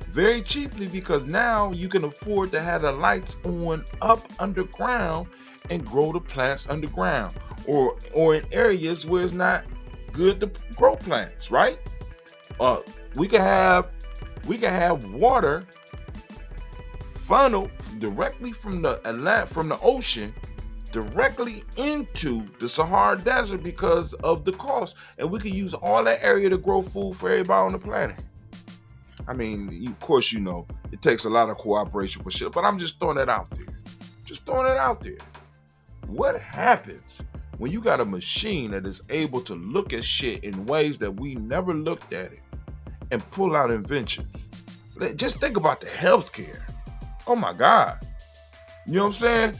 Speaker 1: very cheaply because now you can afford to have the lights on up underground and grow the plants underground or in areas where it's not good to grow plants, right? We can have water funneled directly from the ocean directly into the Sahara Desert because of the cost, and we can use all that area to grow food for everybody on the planet. I mean, of course, you know, it takes a lot of cooperation for shit, but I'm just throwing it out there. What happens when you got a machine that is able to look at shit in ways that we never looked at it and pull out inventions? Just think about the healthcare. Oh my God. You know what I'm saying?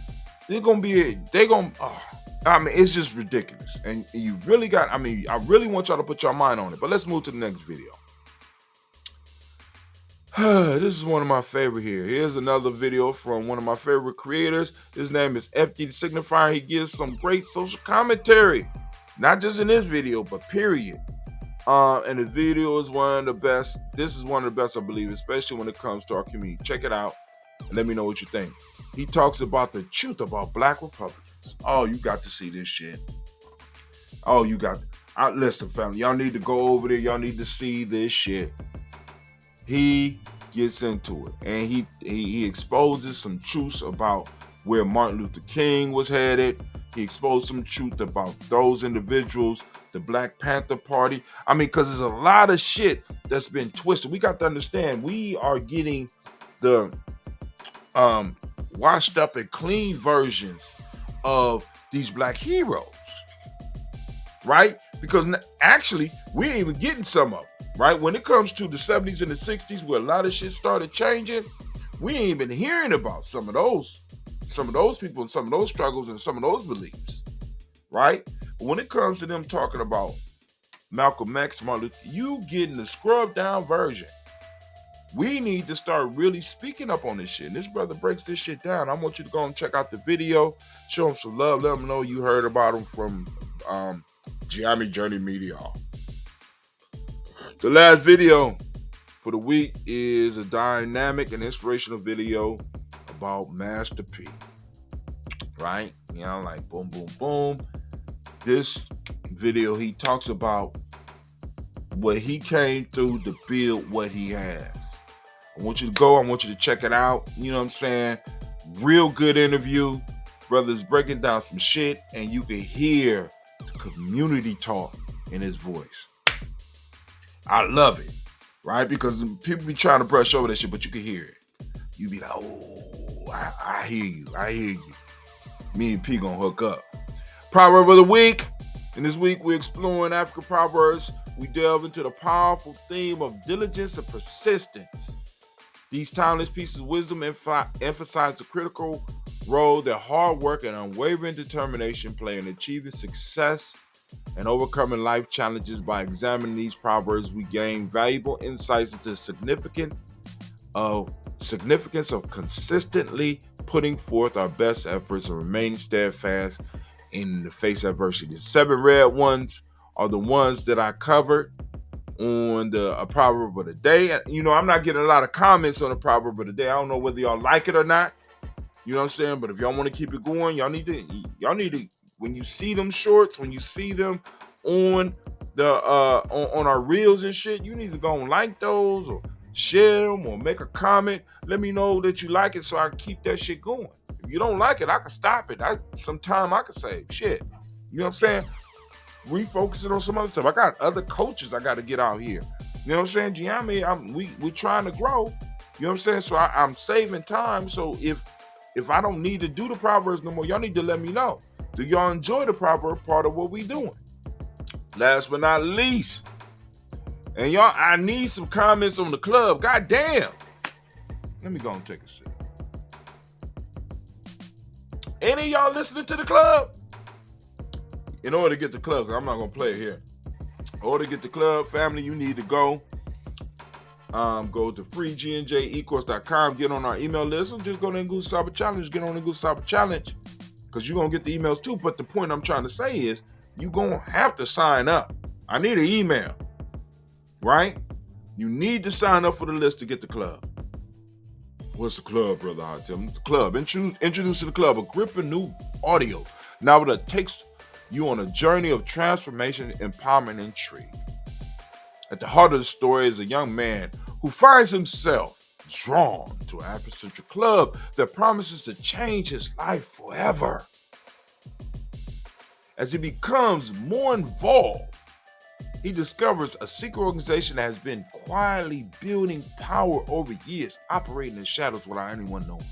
Speaker 1: It's just ridiculous. And you really I really want y'all to put your mind on it. But let's move to the next video. This is one of my favorite here. Here's another video from one of my favorite creators. His name is FD the Signifier. He gives some great social commentary. Not just in this video, but period. And the video is one of the best. This is one of the best, I believe, especially when it comes to our community. Check it out and let me know what you think. He talks about the truth about Black Republicans. Oh, you got to see this shit. Oh, listen, family. Y'all need to go over there. Y'all need to see this shit. He gets into it, and he exposes some truths about where Martin Luther King was headed. He exposed some truth about those individuals, the Black Panther Party. I mean, because there's a lot of shit that's been twisted. We got to understand, we are getting the washed up and clean versions of these Black heroes, right? Because actually, we ain't even getting some of them. Right? When it comes to the 70s and the 60s, where a lot of shit started changing, we ain't been hearing about some of those people and some of those struggles and some of those beliefs. Right? But when it comes to them talking about Malcolm X, Martin Luther, you getting the scrubbed down version. We need to start really speaking up on this shit. And this brother breaks this shit down. I want you to go and check out the video, show him some love, let him know you heard about him from Gye-Nyame Journey Media. The last video for the week is a dynamic and inspirational video about Master P. Right? You know, like boom, boom, boom. This video, he talks about what he came through to build what he has. I want you to check it out. You know what I'm saying? Real good interview. Brothers breaking down some shit, and you can hear the community talk in his voice. I love it, right? Because people be trying to brush over that shit, but you can hear it. You be like, oh, I hear you. Me and P gonna hook up. Proverb of the week. And this week we're exploring African proverbs. We delve into the powerful theme of diligence and persistence. These timeless pieces of wisdom emphasize the critical role that hard work and unwavering determination play in achieving success and overcoming life challenges. By examining these proverbs, we gain valuable insights into significance of consistently putting forth our best efforts and remaining steadfast in the face of adversity. The 7 red ones are the ones that I covered on the proverb of the day. You know, I'm not getting a lot of comments on the proverb of the day. I don't know whether y'all like it or not. You know what I'm saying? But if y'all want to keep it going, y'all need to when you see them shorts, when you see them on the on our reels and shit, you need to go and like those or share them or make a comment. Let me know that you like it so I can keep that shit going. If you don't like it, I can stop it. Sometime I can say shit. You know what I'm saying? Refocus it on some other stuff. I got other coaches I got to get out here. You know what I'm saying? Gye-Nyame, we're trying to grow. You know what I'm saying? So I'm saving time. So if I don't need to do the proverbs no more, y'all need to let me know. Do y'all enjoy the proverb part of what we doing? Last but not least, and y'all, I need some comments on the club. God damn. Let me go and take a sip. Any of y'all listening to the club? In order to get the club, I'm not gonna play it here. In order to get the club, family, you need to go to freegnjecourse.com, get on our email list, or just go to Goose Cyber Challenge, get on the Goose Cyber Challenge, because you're gonna get the emails too. But the point I'm trying to say is you're gonna have to sign up. I need an email, right? You need to sign up for the list to get the club. What's the club, brother? I'll tell them the club. Introduce to the club a gripping new audio novel that takes you on a journey of transformation, empowerment, and intrigue. At the heart of the story is a young man who finds himself drawn to an Afrocentric club that promises to change his life forever. As he becomes more involved, he discovers a secret organization that has been quietly building power over years, operating in shadows without anyone knowing.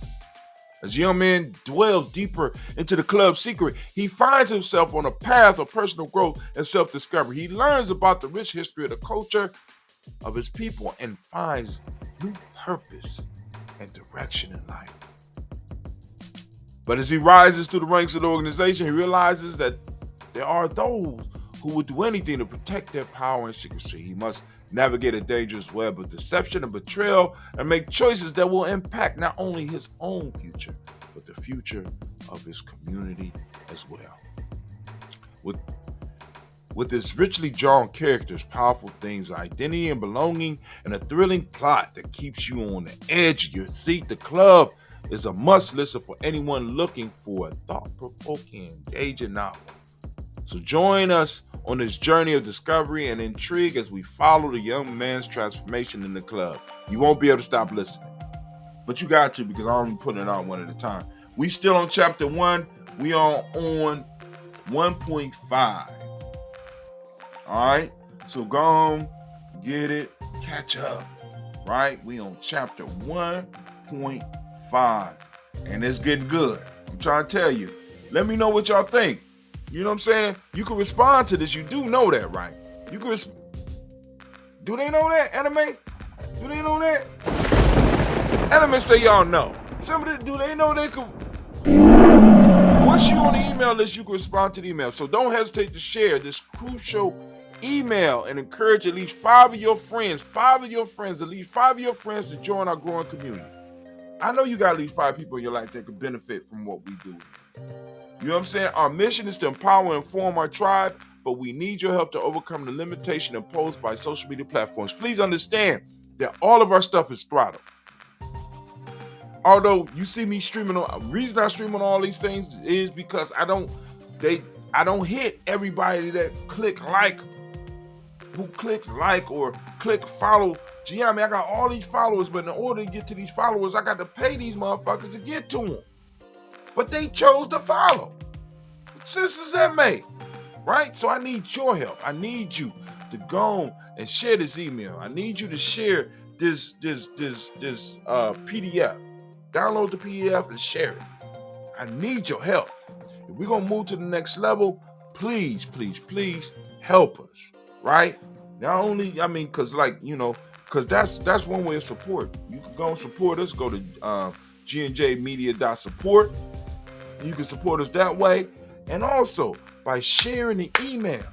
Speaker 1: As the young man dwells deeper into the club's secret, he finds himself on a path of personal growth and self-discovery. He learns about the rich history of the culture of his people and finds new purpose and direction in life. But as he rises through the ranks of the organization, he realizes that there are those who would do anything to protect their power and secrecy. He must navigate a dangerous web of deception and betrayal and make choices that will impact not only his own future, but the future of his community as well. With its richly drawn characters, powerful themes, identity and belonging, and a thrilling plot that keeps you on the edge of your seat, the club is a must listen for anyone looking for a thought-provoking, engaging novel. So join us on this journey of discovery and intrigue as we follow the young man's transformation in the club. You won't be able to stop listening, but you got to, because I'm putting it out one at a time. We still on chapter 1. We are on 1.5. All right, so go on, get it, catch up. Right, we on chapter 1.5, and it's getting good. I'm trying to tell you. Let me know what y'all think. You know what I'm saying? You can respond to this. You do know that, right? You can Do they know that, anime? Do they know that? Anime say y'all know. Do they know they could? Once you're on the email list, you can respond to the email. So don't hesitate to share this crucial email and encourage at least 5 of your friends, at least 5 of your friends to join our growing community. I know you got at least 5 people in your life that could benefit from what we do. You know what I'm saying? Our mission is to empower and inform our tribe, but we need your help to overcome the limitation imposed by social media platforms. Please understand that all of our stuff is throttled. Although you see me streaming the reason I stream on all these things is because I don't hit everybody that click like or click follow. Gye-Nyame, I got all these followers, but in order to get to these followers, I got to pay these motherfuckers to get to them. But they chose to follow. What sense does that make? Right? So I need your help. I need you to go and share this email. I need you to share this PDF. Download the PDF and share it. I need your help. If we're gonna move to the next level, please help us. Right? Not only, because that's one way of support. You can go and support us. Go to gnjmedia.support. You can support us that way, and also by sharing the email.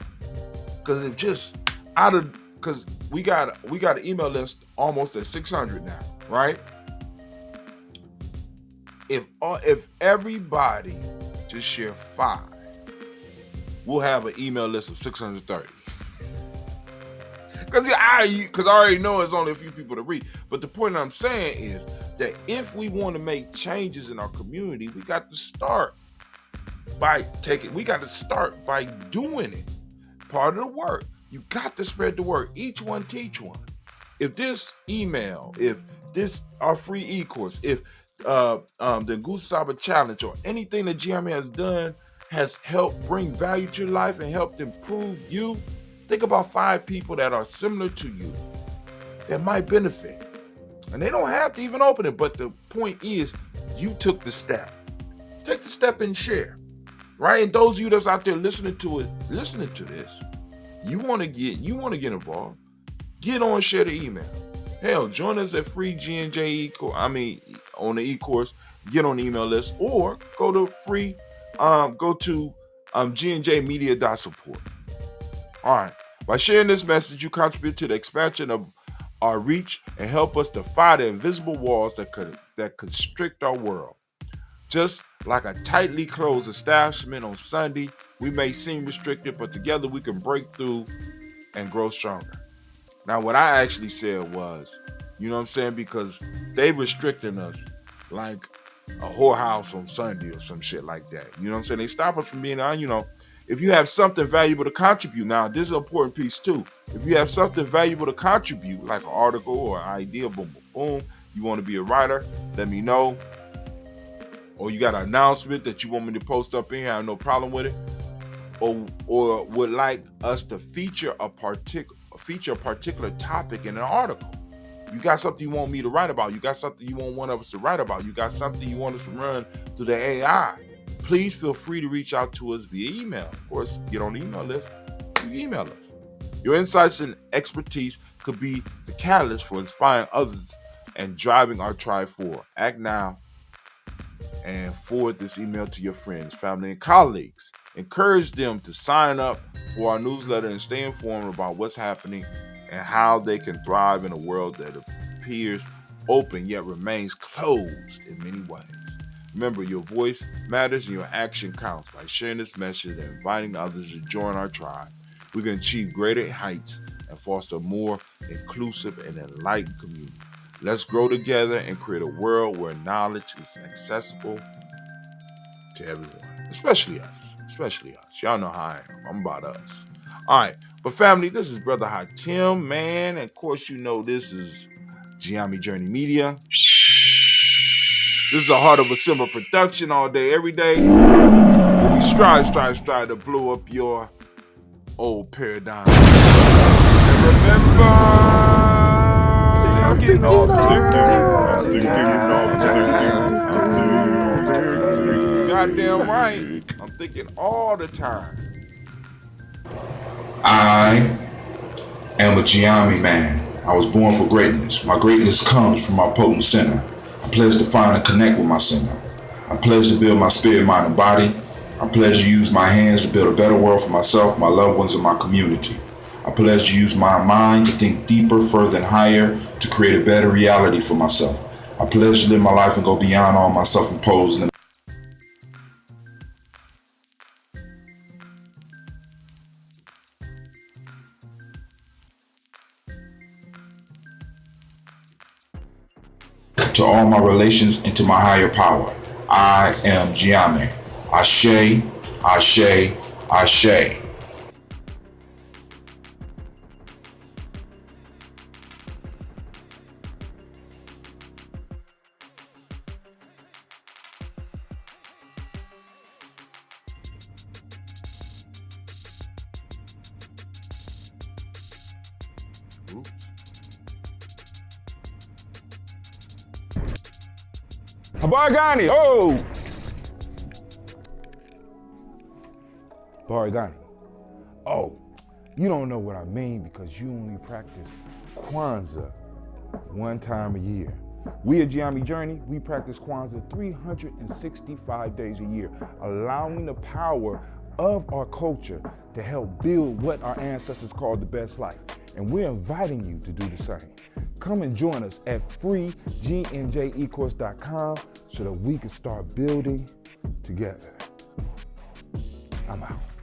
Speaker 1: Because it just because we got an email list almost at 600 now, right? If everybody just share 5, we'll have an email list of 630. Because I already know it's only a few people to read. But the point I'm saying is that if we want to make changes in our community, we got to start by doing it. Part of the work. You got to spread the word. Each one teach one. If this email, if this our free e-course, if the Goose Saba Challenge or anything that Gye-Nyame has done has helped bring value to your life and helped improve you, think about 5 people that are similar to you that might benefit. And they don't have to even open it, but the point is you took the step. Take the step and share. Right? And those of you that's out there listening to this, you want to get involved, get on, share the email. Hell, join us at free G&J e-course. On the e-course, get on the email list, or go to gnjmedia.support. All right. By sharing this message, you contribute to the expansion of our reach and help us defy the invisible walls that constrict our world. Just like a tightly closed establishment on Sunday, we may seem restricted, but together we can break through and grow stronger. Now, what I actually said was, you know what I'm saying? Because they restricting us like a whorehouse on Sunday or some shit like that. You know what I'm saying? They stop us from being on, if you have something valuable to contribute. Now, this is an important piece too. If you have something valuable to contribute, like an article or an idea, boom, boom, boom, you want to be a writer, let me know. Or you got an announcement that you want me to post up in here, I have no problem with it. Or would like us to feature a particular topic in an article. You got something you want me to write about. You got something you want one of us to write about. You got something you want us to run to the AI. Please feel free to reach out to us via email. Of course, get on the email list. You email us. Your insights and expertise could be the catalyst for inspiring others and driving our tribe forward. Act now and forward this email to your friends, family, and colleagues. Encourage them to sign up for our newsletter and stay informed about what's happening and how they can thrive in a world that appears open yet remains closed in many ways. Remember, your voice matters and your action counts. By sharing this message and inviting others to join our tribe, we can achieve greater heights and foster a more inclusive and enlightened community. Let's grow together and create a world where knowledge is accessible to everyone, especially us. Y'all know how I am. I'm about us. All right. But family, this is Brother Hatim, man. And of course, you know this is Gye-Nyame Journey Media. This is a Heart of a Simba production all day, every day. Where we strive to blow up your old paradigm. And remember, I'm getting off goddamn right. I'm thinking all the time.
Speaker 2: I am a Gye-Nyame man. I was born for greatness. My greatness comes from my potent center. I pledge to find and connect with my center. I pledge to build my spirit, mind, and body. I pledge to use my hands to build a better world for myself, my loved ones, and my community. I pledge to use my mind to think deeper, further, and higher to create a better reality for myself. I pledge to live my life and go beyond all my self-imposed limits. To all my relations and to my higher power. I am Gye-Nyame. Ashe, Ashe, Ashe.
Speaker 3: Bargani, oh! Bargani. Oh, you don't know what I mean because you only practice Kwanzaa one time a year. We at Gye-Nyame Journey, we practice Kwanzaa 365 days a year, allowing the power of our culture to help build what our ancestors called the best life. And we're inviting you to do the same. Come and join us at freegnjecourse.com so that we can start building together. I'm out.